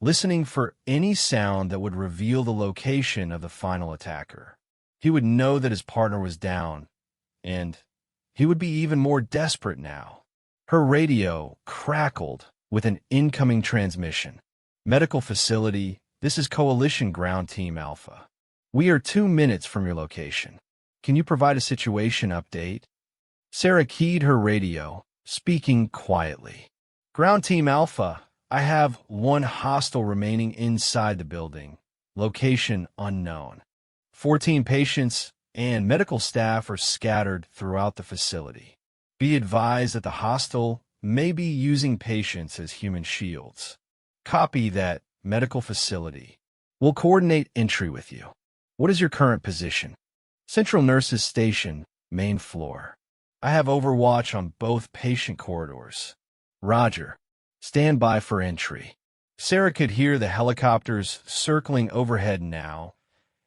listening for any sound that would reveal the location of the final attacker. He would know that his partner was down, and he would be even more desperate now. Her radio crackled with an incoming transmission. Medical facility, this is Coalition Ground Team Alpha. We are 2 minutes from your location. Can you provide a situation update? Sarah keyed her radio, speaking quietly. Ground Team Alpha, I have 1 hostile remaining inside the building. Location unknown. 14 patients and medical staff are scattered throughout the facility. Be advised that the hostile may be using patients as human shields. Copy that, medical facility. We'll coordinate entry with you. What is your current position? Central Nurses Station, main floor. I have overwatch on both patient corridors. Roger. Stand by for entry. Sarah could hear the helicopters circling overhead now,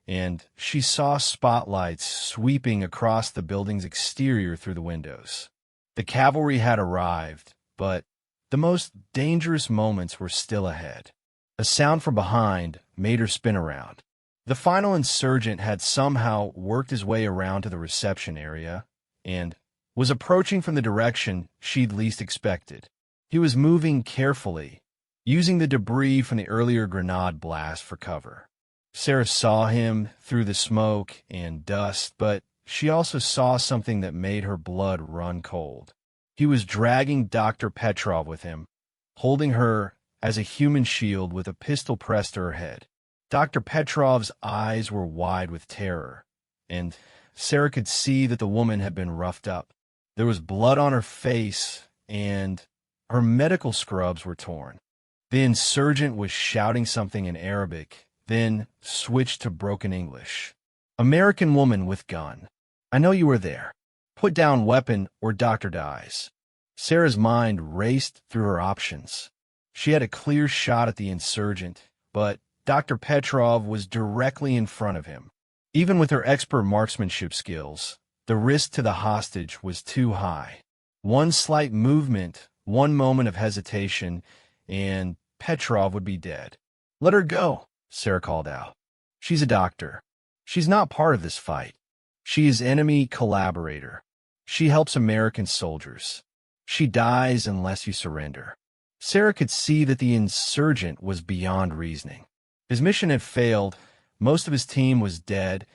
and she saw spotlights sweeping across the building's exterior through the windows. The cavalry had arrived, but the most dangerous moments were still ahead. A sound from behind made her spin around. The final insurgent had somehow worked his way around to the reception area, and was approaching from the direction she'd least expected. He was moving carefully, using the debris from the earlier grenade blast for cover. Sarah saw him through the smoke and dust, but she also saw something that made her blood run cold. He was dragging Dr. Petrov with him, holding her as a human shield with a pistol pressed to her head. Dr. Petrov's eyes were wide with terror, and Sarah could see that the woman had been roughed up. There was blood on her face, and her medical scrubs were torn. The insurgent was shouting something in Arabic, then switched to broken English. "American woman with gun. I know you were there. Put down weapon or doctor dies." Sarah's mind raced through her options. She had a clear shot at the insurgent, but Dr. Petrov was directly in front of him. Even with her expert marksmanship skills, the risk to the hostage was too high. One slight movement, one moment of hesitation, and Petrov would be dead. "Let her go," Sarah called out. "She's a doctor. She's not part of this fight. She is enemy collaborator. She helps American soldiers. She dies unless you surrender." Sarah could see that the insurgent was beyond reasoning. His mission had failed, most of his team was dead,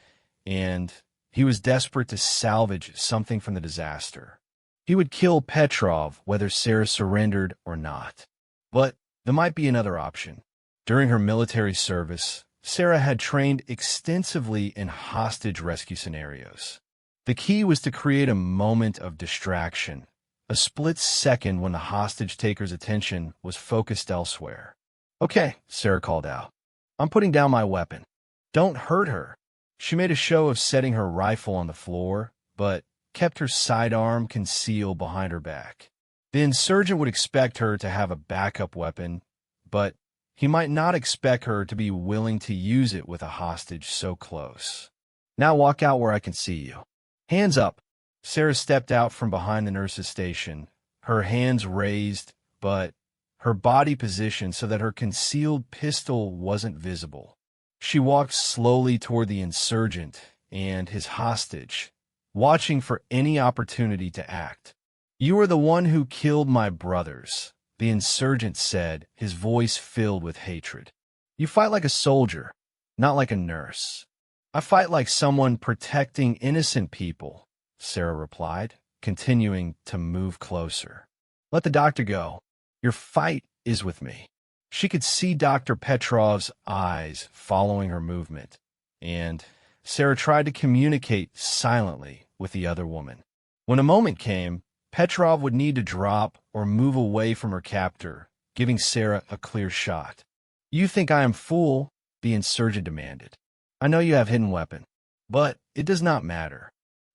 and he was desperate to salvage something from the disaster. He would kill Petrov whether Sarah surrendered or not. But there might be another option. During her military service, Sarah had trained extensively in hostage rescue scenarios. The key was to create a moment of distraction, a split second when the hostage taker's attention was focused elsewhere. "Okay," Sarah called out. "I'm putting down my weapon. Don't hurt her." She made a show of setting her rifle on the floor, but kept her sidearm concealed behind her back. The insurgent would expect her to have a backup weapon, but he might not expect her to be willing to use it with a hostage so close. "Now walk out where I can see you. Hands up." Sarah stepped out from behind the nurse's station, her hands raised, but her body positioned so that her concealed pistol wasn't visible. She walked slowly toward the insurgent and his hostage, watching for any opportunity to act. "You are the one who killed my brothers," the insurgent said, his voice filled with hatred. "You fight like a soldier, not like a nurse." "I fight like someone protecting innocent people," Sarah replied, continuing to move closer. "Let the doctor go. Your fight is with me." She could see Dr. Petrov's eyes following her movement, and Sarah tried to communicate silently with the other woman. When a moment came, Petrov would need to drop or move away from her captor, giving Sarah a clear shot. "You think I am fool?" the insurgent demanded. "I know you have hidden weapon, but it does not matter.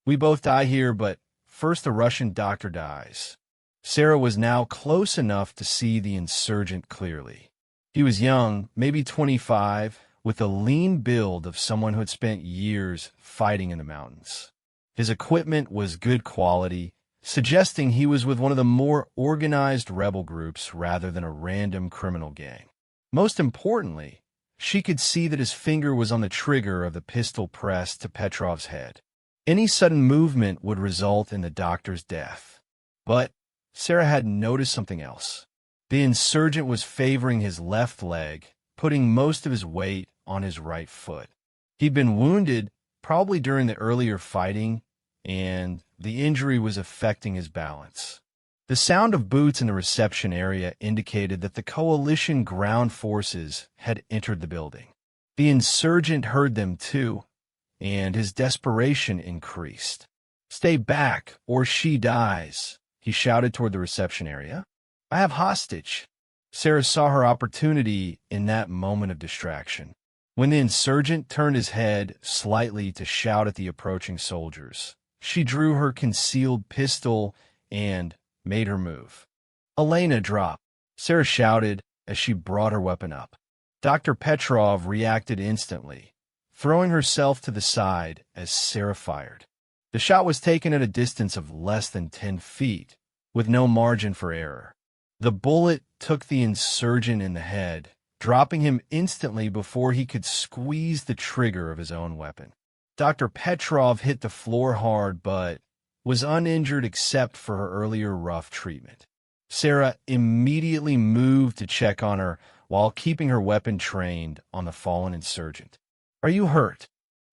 We both die here, but first the Russian doctor dies." Sarah was now close enough to see the insurgent clearly. He was young, maybe 25, with a lean build of someone who had spent years fighting in the mountains. His equipment was good quality, suggesting he was with one of the more organized rebel groups rather than a random criminal gang. Most importantly, she could see that his finger was on the trigger of the pistol pressed to Petrov's head. Any sudden movement would result in the doctor's death. But Sarah had noticed something else. The insurgent was favoring his left leg, putting most of his weight on his right foot. He'd been wounded, probably during the earlier fighting, and the injury was affecting his balance. The sound of boots in the reception area indicated that the coalition ground forces had entered the building. The insurgent heard them too, and his desperation increased. "Stay back, or she dies," he shouted toward the reception area. "I have hostage." Sarah saw her opportunity in that moment of distraction. When the insurgent turned his head slightly to shout at the approaching soldiers, she drew her concealed pistol and made her move. "Elena, drop," Sarah shouted as she brought her weapon up. Dr. Petrov reacted instantly, throwing herself to the side as Sarah fired. The shot was taken at a distance of less than 10 feet, with no margin for error. The bullet took the insurgent in the head, dropping him instantly before he could squeeze the trigger of his own weapon. Dr. Petrov hit the floor hard, but was uninjured except for her earlier rough treatment. Sarah immediately moved to check on her while keeping her weapon trained on the fallen insurgent. "Are you hurt?"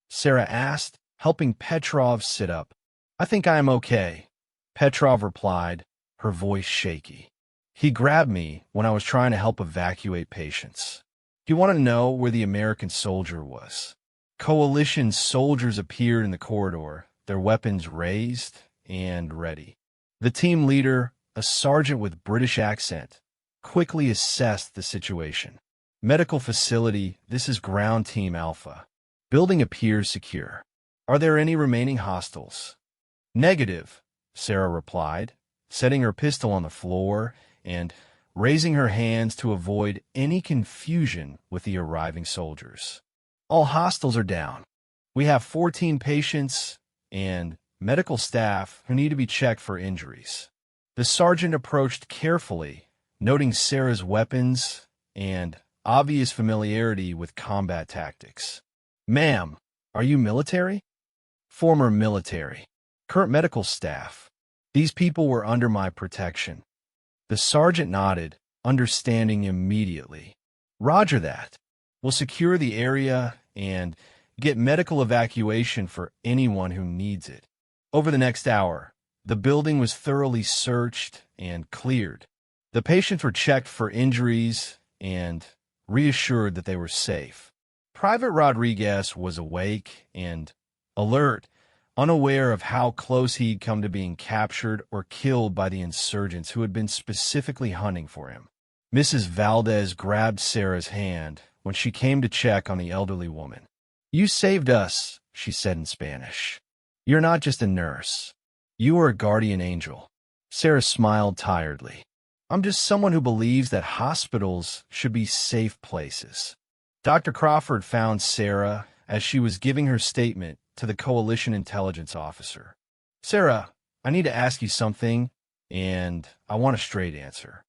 Sarah asked, helping Petrov sit up. "I think I am okay," Petrov replied, her voice shaky. "He grabbed me when I was trying to help evacuate patients." "You want to know where the American soldier was?" Coalition soldiers appeared in the corridor, their weapons raised and ready. The team leader, a sergeant with British accent, quickly assessed the situation. "Medical facility, this is Ground Team Alpha. Building appears secure. Are there any remaining hostiles?" "Negative," Sarah replied, setting her pistol on the floor and raising her hands to avoid any confusion with the arriving soldiers. "All hostiles are down. We have 14 patients and medical staff who need to be checked for injuries." The sergeant approached carefully, noting Sarah's weapons and obvious familiarity with combat tactics. "Ma'am, are you military?" "Former military. Current medical staff. These people were under my protection." The sergeant nodded, understanding immediately. "Roger that. We'll secure the area and get medical evacuation for anyone who needs it." Over the next hour, the building was thoroughly searched and cleared. The patients were checked for injuries and reassured that they were safe. Private Rodriguez was awake and alert, unaware of how close he'd come to being captured or killed by the insurgents who had been specifically hunting for him. Mrs. Valdez grabbed Sarah's hand when she came to check on the elderly woman. "You saved us," she said in Spanish. "You're not just a nurse. You are a guardian angel." Sarah smiled tiredly. "I'm just someone who believes that hospitals should be safe places." Dr. Crawford found Sarah as she was giving her statement to the coalition intelligence officer. "Sarah, I need to ask you something, and I want a straight answer.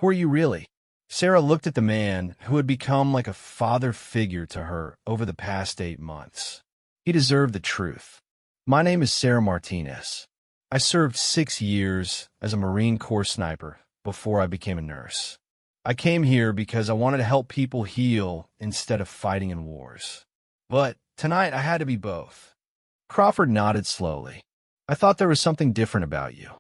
Who are you really?" Sarah looked at the man who had become like a father figure to her over the past 8 months. He deserved the truth. "My name is Sarah Martinez. I served 6 years as a Marine Corps sniper before I became a nurse. I came here because I wanted to help people heal instead of fighting in wars. But tonight I had to be both." Crawford nodded slowly. "I thought there was something different about you.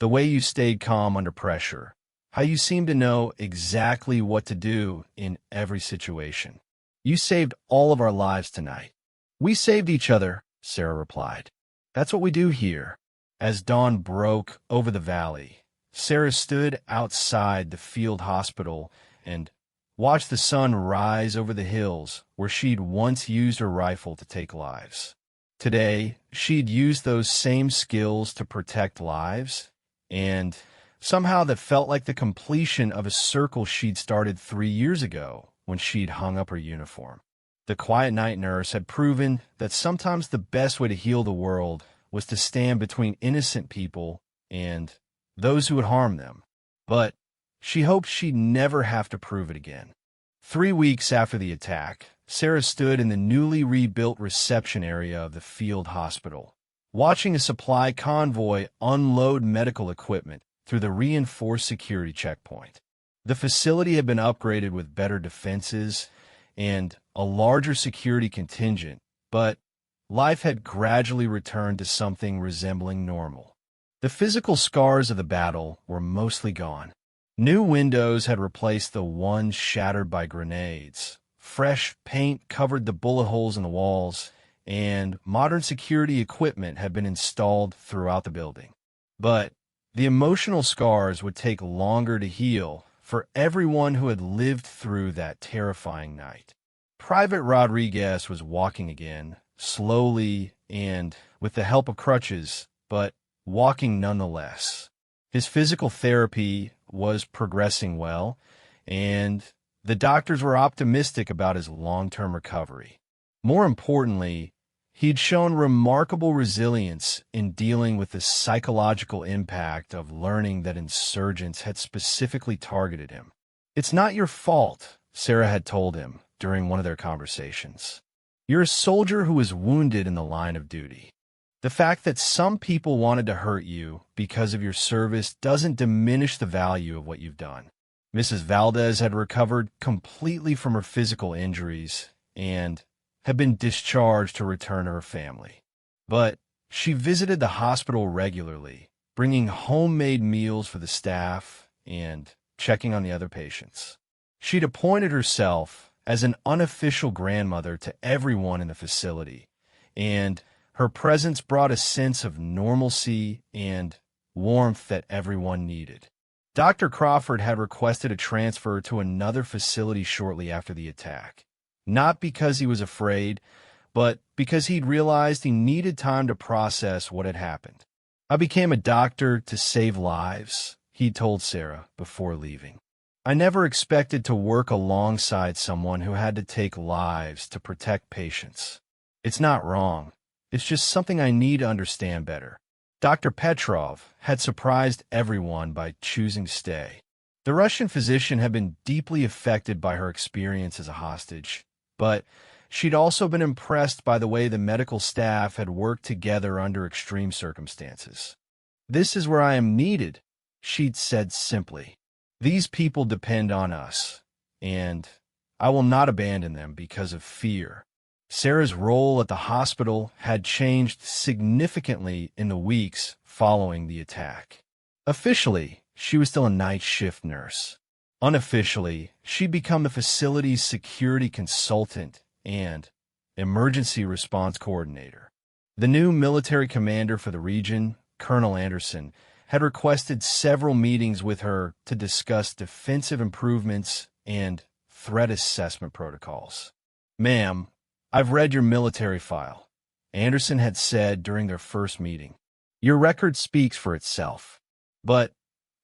The way you stayed calm under pressure. How you seemed to know exactly what to do in every situation. You saved all of our lives tonight." "We saved each other," Sarah replied. "That's what we do here." As dawn broke over the valley, Sarah stood outside the field hospital and watched the sun rise over the hills where she'd once used her rifle to take lives. Today, she'd used those same skills to protect lives, and somehow that felt like the completion of a circle she'd started 3 years ago when she'd hung up her uniform. The quiet night nurse had proven that sometimes the best way to heal the world was to stand between innocent people and those who would harm them. But she hoped she'd never have to prove it again. 3 weeks after the attack, Sarah stood in the newly rebuilt reception area of the field hospital, watching a supply convoy unload medical equipment through the reinforced security checkpoint. The facility had been upgraded with better defenses and a larger security contingent, but life had gradually returned to something resembling normal. The physical scars of the battle were mostly gone. New windows had replaced the ones shattered by grenades. Fresh paint covered the bullet holes in the walls, and modern security equipment had been installed throughout the building. But the emotional scars would take longer to heal for everyone who had lived through that terrifying night. Private Rodriguez was walking again, slowly and with the help of crutches, but walking nonetheless. His physical therapy was progressing well, and the doctors were optimistic about his long-term recovery. More importantly, he'd shown remarkable resilience in dealing with the psychological impact of learning that insurgents had specifically targeted him. "It's not your fault," Sarah had told him during one of their conversations. "You're a soldier who was wounded in the line of duty. The fact that some people wanted to hurt you because of your service doesn't diminish the value of what you've done. Mrs. Valdez had recovered completely from her physical injuries and had been discharged to return to her family. But she visited the hospital regularly, bringing homemade meals for the staff and checking on the other patients. She'd appointed herself as an unofficial grandmother to everyone in the facility, and her presence brought a sense of normalcy and warmth that everyone needed. Dr. Crawford had requested a transfer to another facility shortly after the attack, not because he was afraid, but because he'd realized he needed time to process what had happened. "I became a doctor to save lives," he told Sarah before leaving. "I never expected to work alongside someone who had to take lives to protect patients. It's not wrong. It's just something I need to understand better." Dr. Petrov had surprised everyone by choosing to stay. The Russian physician had been deeply affected by her experience as a hostage, but she'd also been impressed by the way the medical staff had worked together under extreme circumstances. "This is where I am needed," she'd said simply. "These people depend on us, and I will not abandon them because of fear." Sarah's role at the hospital had changed significantly in the weeks following the attack. Officially, she was still a night shift nurse. Unofficially, she'd become the facility's security consultant and emergency response coordinator. The new military commander for the region, Colonel Anderson, had requested several meetings with her to discuss defensive improvements and threat assessment protocols. "Ma'am, I've read your military file," Anderson had said during their first meeting. "Your record speaks for itself, but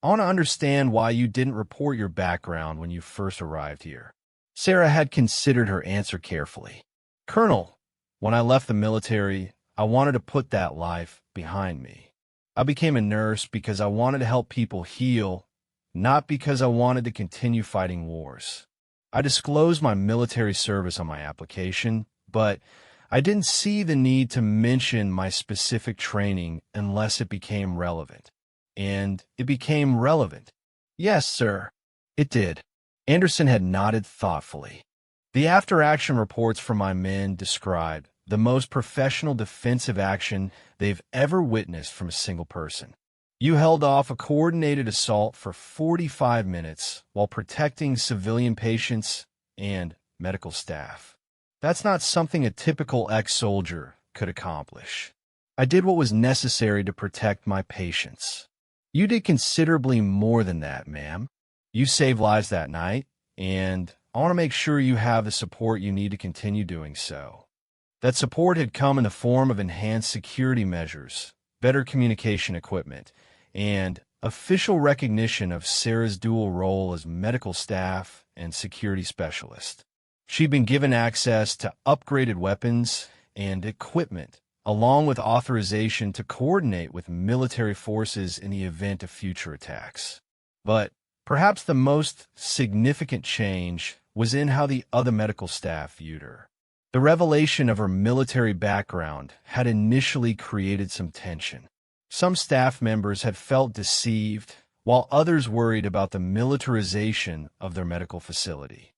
I want to understand why you didn't report your background when you first arrived here." Sarah had considered her answer carefully. "Colonel, when I left the military, I wanted to put that life behind me. I became a nurse because I wanted to help people heal, not because I wanted to continue fighting wars. I disclosed my military service on my application, but I didn't see the need to mention my specific training unless it became relevant. And it became relevant." "Yes, sir." It did. Anderson had nodded thoughtfully. "The after-action reports from my men described the most professional defensive action they've ever witnessed from a single person. You held off a coordinated assault for 45 minutes while protecting civilian patients and medical staff. That's not something a typical ex-soldier could accomplish. I did what was necessary to protect my patients." "You did considerably more than that, ma'am. You saved lives that night, and I want to make sure you have the support you need to continue doing so." That support had come in the form of enhanced security measures, better communication equipment, and official recognition of Sarah's dual role as medical staff and security specialist. She'd been given access to upgraded weapons and equipment, along with authorization to coordinate with military forces in the event of future attacks. But perhaps the most significant change was in how the other medical staff viewed her. The revelation of her military background had initially created some tension. Some staff members had felt deceived, while others worried about the militarization of their medical facility.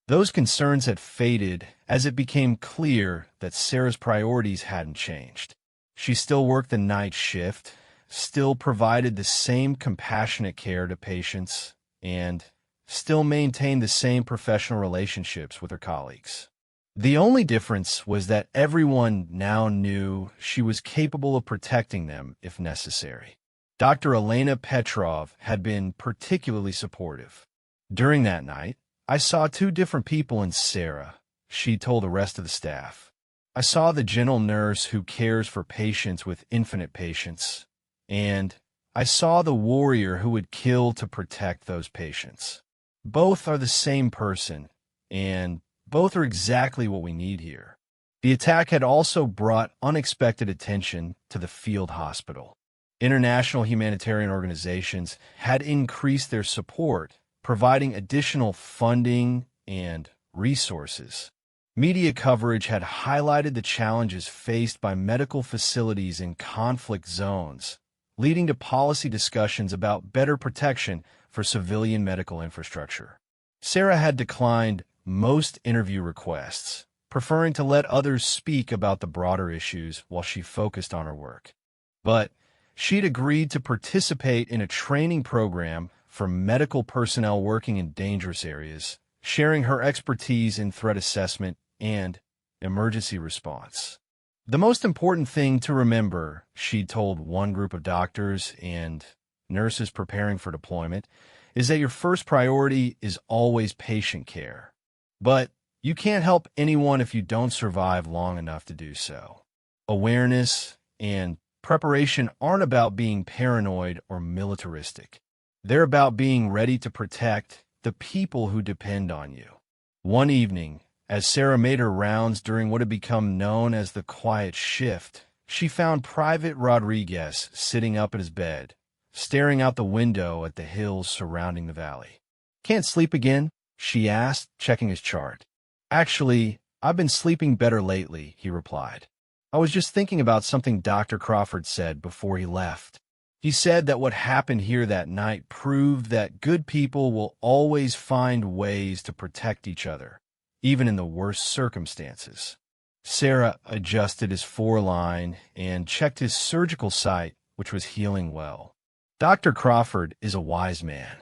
Those concerns had faded as it became clear that Sarah's priorities hadn't changed. She still worked the night shift, still provided the same compassionate care to patients, and still maintained the same professional relationships with her colleagues. The only difference was that everyone now knew she was capable of protecting them if necessary. Dr. Elena Petrov had been particularly supportive. "During that night, I saw two different people in Sarah," she told the rest of the staff. "I saw the gentle nurse who cares for patients with infinite patience, and I saw the warrior who would kill to protect those patients. Both are the same person, and both are exactly what we need here." The attack had also brought unexpected attention to the field hospital. International humanitarian organizations had increased their support, providing additional funding and resources. Media coverage had highlighted the challenges faced by medical facilities in conflict zones, leading to policy discussions about better protection for civilian medical infrastructure. Sarah had declined most interview requests, preferring to let others speak about the broader issues while she focused on her work. But she'd agreed to participate in a training program for medical personnel working in dangerous areas, sharing her expertise in threat assessment and emergency response. The most important thing to remember, she'd told one group of doctors and nurses preparing for deployment, is that your first priority is always patient care. But you can't help anyone if you don't survive long enough to do so. Awareness and preparation aren't about being paranoid or militaristic. They're about being ready to protect the people who depend on you. One evening, as Sarah made her rounds during what had become known as the quiet shift, she found Private Rodriguez sitting up at his bed, staring out the window at the hills surrounding the valley. "Can't sleep again?" she asked, checking his chart. "Actually, I've been sleeping better lately," he replied. "I was just thinking about something Dr. Crawford said before he left. He said that what happened here that night proved that good people will always find ways to protect each other, even in the worst circumstances." Sarah adjusted his foreline and checked his surgical site, which was healing well. "Dr. Crawford is a wise man.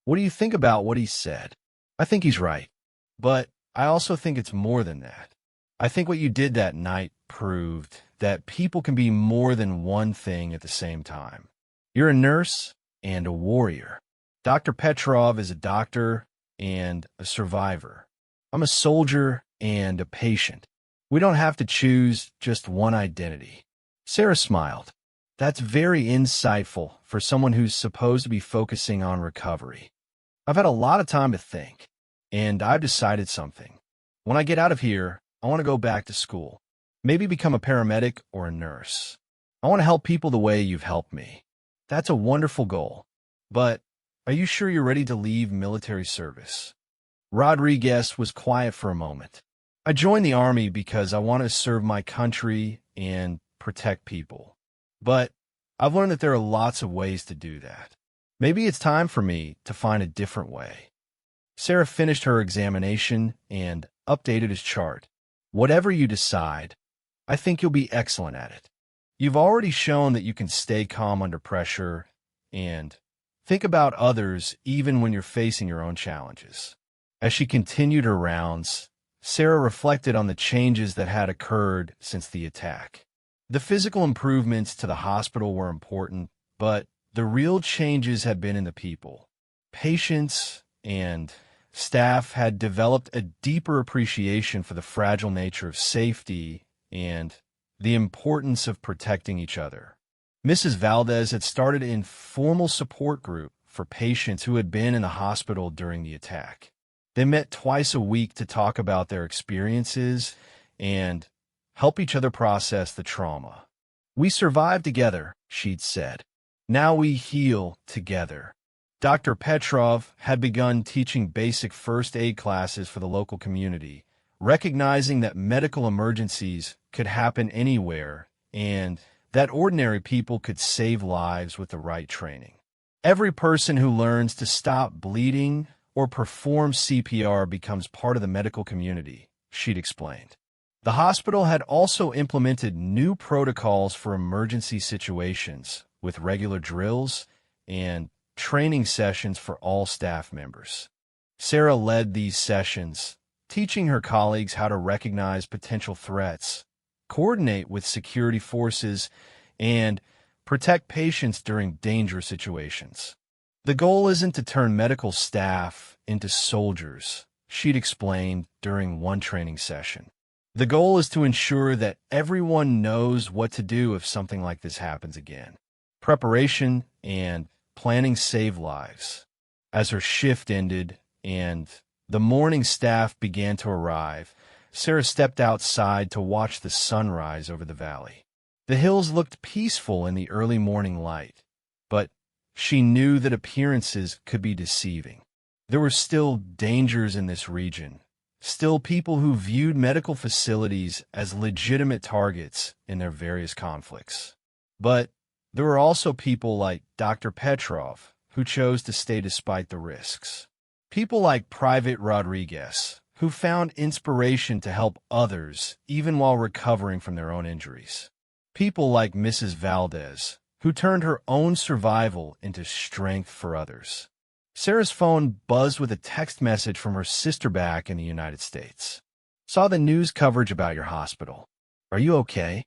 What do you think about what he said?" "I think he's right. But I also think it's more than that. I think what you did that night proved that people can be more than one thing at the same time. You're a nurse and a warrior. Dr. Petrov is a doctor and a survivor. I'm a soldier and a patient. We don't have to choose just one identity." Sarah smiled. "That's very insightful for someone who's supposed to be focusing on recovery. I've had a lot of time to think, and I've decided something. When I get out of here, I want to go back to school. Maybe become a paramedic or a nurse. I want to help people the way you've helped me." "That's a wonderful goal. But are you sure you're ready to leave military service?" Rodriguez was quiet for a moment. "I joined the Army because I want to serve my country and protect people. But I've learned that there are lots of ways to do that. Maybe it's time for me to find a different way." Sarah finished her examination and updated his chart. "Whatever you decide, I think you'll be excellent at it. You've already shown that you can stay calm under pressure and think about others even when you're facing your own challenges." As she continued her rounds, Sarah reflected on the changes that had occurred since the attack. The physical improvements to the hospital were important, but the real changes had been in the people. Patients and staff had developed a deeper appreciation for the fragile nature of safety and the importance of protecting each other. Mrs. Valdez had started an informal support group for patients who had been in the hospital during the attack. They met twice a week to talk about their experiences and help each other process the trauma. "We survived together," she'd said. "Now we heal together." Dr. Petrov had begun teaching basic first aid classes for the local community, recognizing that medical emergencies could happen anywhere and that ordinary people could save lives with the right training. "Every person who learns to stop bleeding or perform CPR becomes part of the medical community," she'd explained. The hospital had also implemented new protocols for emergency situations, with regular drills and training sessions for all staff members. Sarah led these sessions, teaching her colleagues how to recognize potential threats, coordinate with security forces, and protect patients during dangerous situations. "The goal isn't to turn medical staff into soldiers," she'd explained during one training session. "The goal is to ensure that everyone knows what to do if something like this happens again. Preparation and planning save lives." As her shift ended and the morning staff began to arrive, Sarah stepped outside to watch the sunrise over the valley. The hills looked peaceful in the early morning light, but she knew that appearances could be deceiving. There were still dangers in this region, still people who viewed medical facilities as legitimate targets in their various conflicts. But there were also people like Dr. Petrov, who chose to stay despite the risks. People like Private Rodriguez, who found inspiration to help others even while recovering from their own injuries. People like Mrs. Valdez, who turned her own survival into strength for others. Sarah's phone buzzed with a text message from her sister back in the United States. Saw the news coverage about your hospital. Are you okay?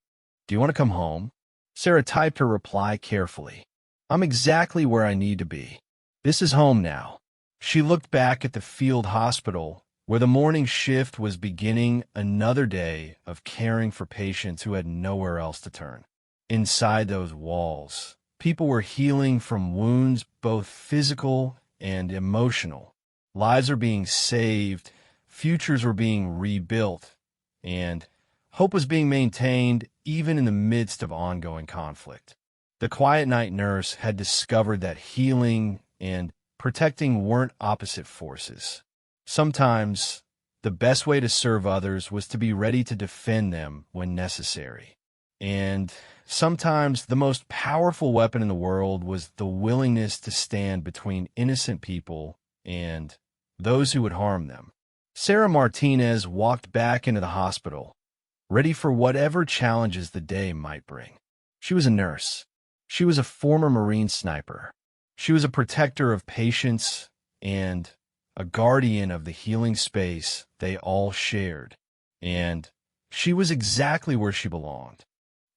Do you want to come home? Sarah typed her reply carefully. I'm exactly where I need to be. This is home now. She looked back at the field hospital, where the morning shift was beginning another day of caring for patients who had nowhere else to turn. Inside those walls, people were healing from wounds both physical and emotional. Lives are being saved, futures were being rebuilt, and hope was being maintained even in the midst of ongoing conflict. The quiet night nurse had discovered that healing and protecting weren't opposite forces. Sometimes, the best way to serve others was to be ready to defend them when necessary. And sometimes the most powerful weapon in the world was the willingness to stand between innocent people and those who would harm them. Sarah Martinez walked back into the hospital, ready for whatever challenges the day might bring. She was a nurse. She was a former Marine sniper. She was a protector of patients and a guardian of the healing space they all shared. And she was exactly where she belonged.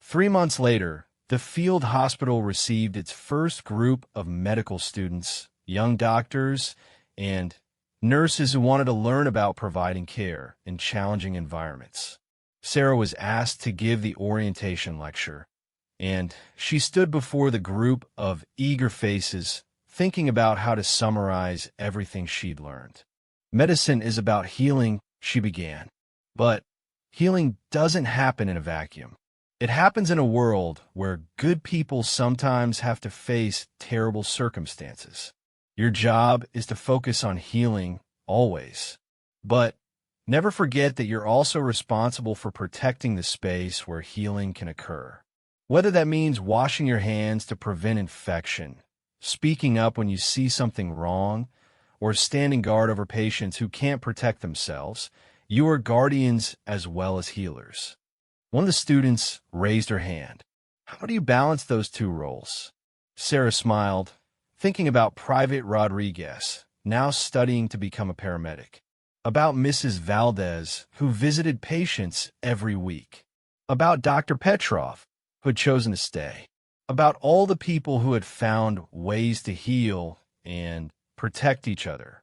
3 months later, the field hospital received its first group of medical students, young doctors, and nurses who wanted to learn about providing care in challenging environments. Sarah was asked to give the orientation lecture, and she stood before the group of eager faces, thinking about how to summarize everything she'd learned. Medicine is about healing, she began. But healing doesn't happen in a vacuum. It happens in a world where good people sometimes have to face terrible circumstances. Your job is to focus on healing always. But never forget that you're also responsible for protecting the space where healing can occur. Whether that means washing your hands to prevent infection, speaking up when you see something wrong, or standing guard over patients who can't protect themselves, you are guardians as well as healers. One of the students raised her hand. How do you balance those two roles? Sarah smiled, thinking about Private Rodriguez, now studying to become a paramedic. About Mrs. Valdez, who visited patients every week. About Dr. Petrov, who had chosen to stay. About all the people who had found ways to heal and protect each other.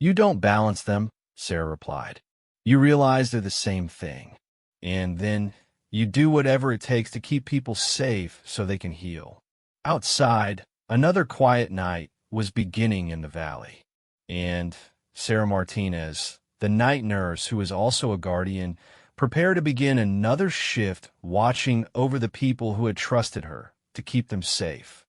You don't balance them, Sarah replied. You realize they're the same thing. And then you do whatever it takes to keep people safe so they can heal. Outside, another quiet night was beginning in the valley. And Sarah Martinez, the night nurse who is also a guardian, prepared to begin another shift watching over the people who had trusted her to keep them safe.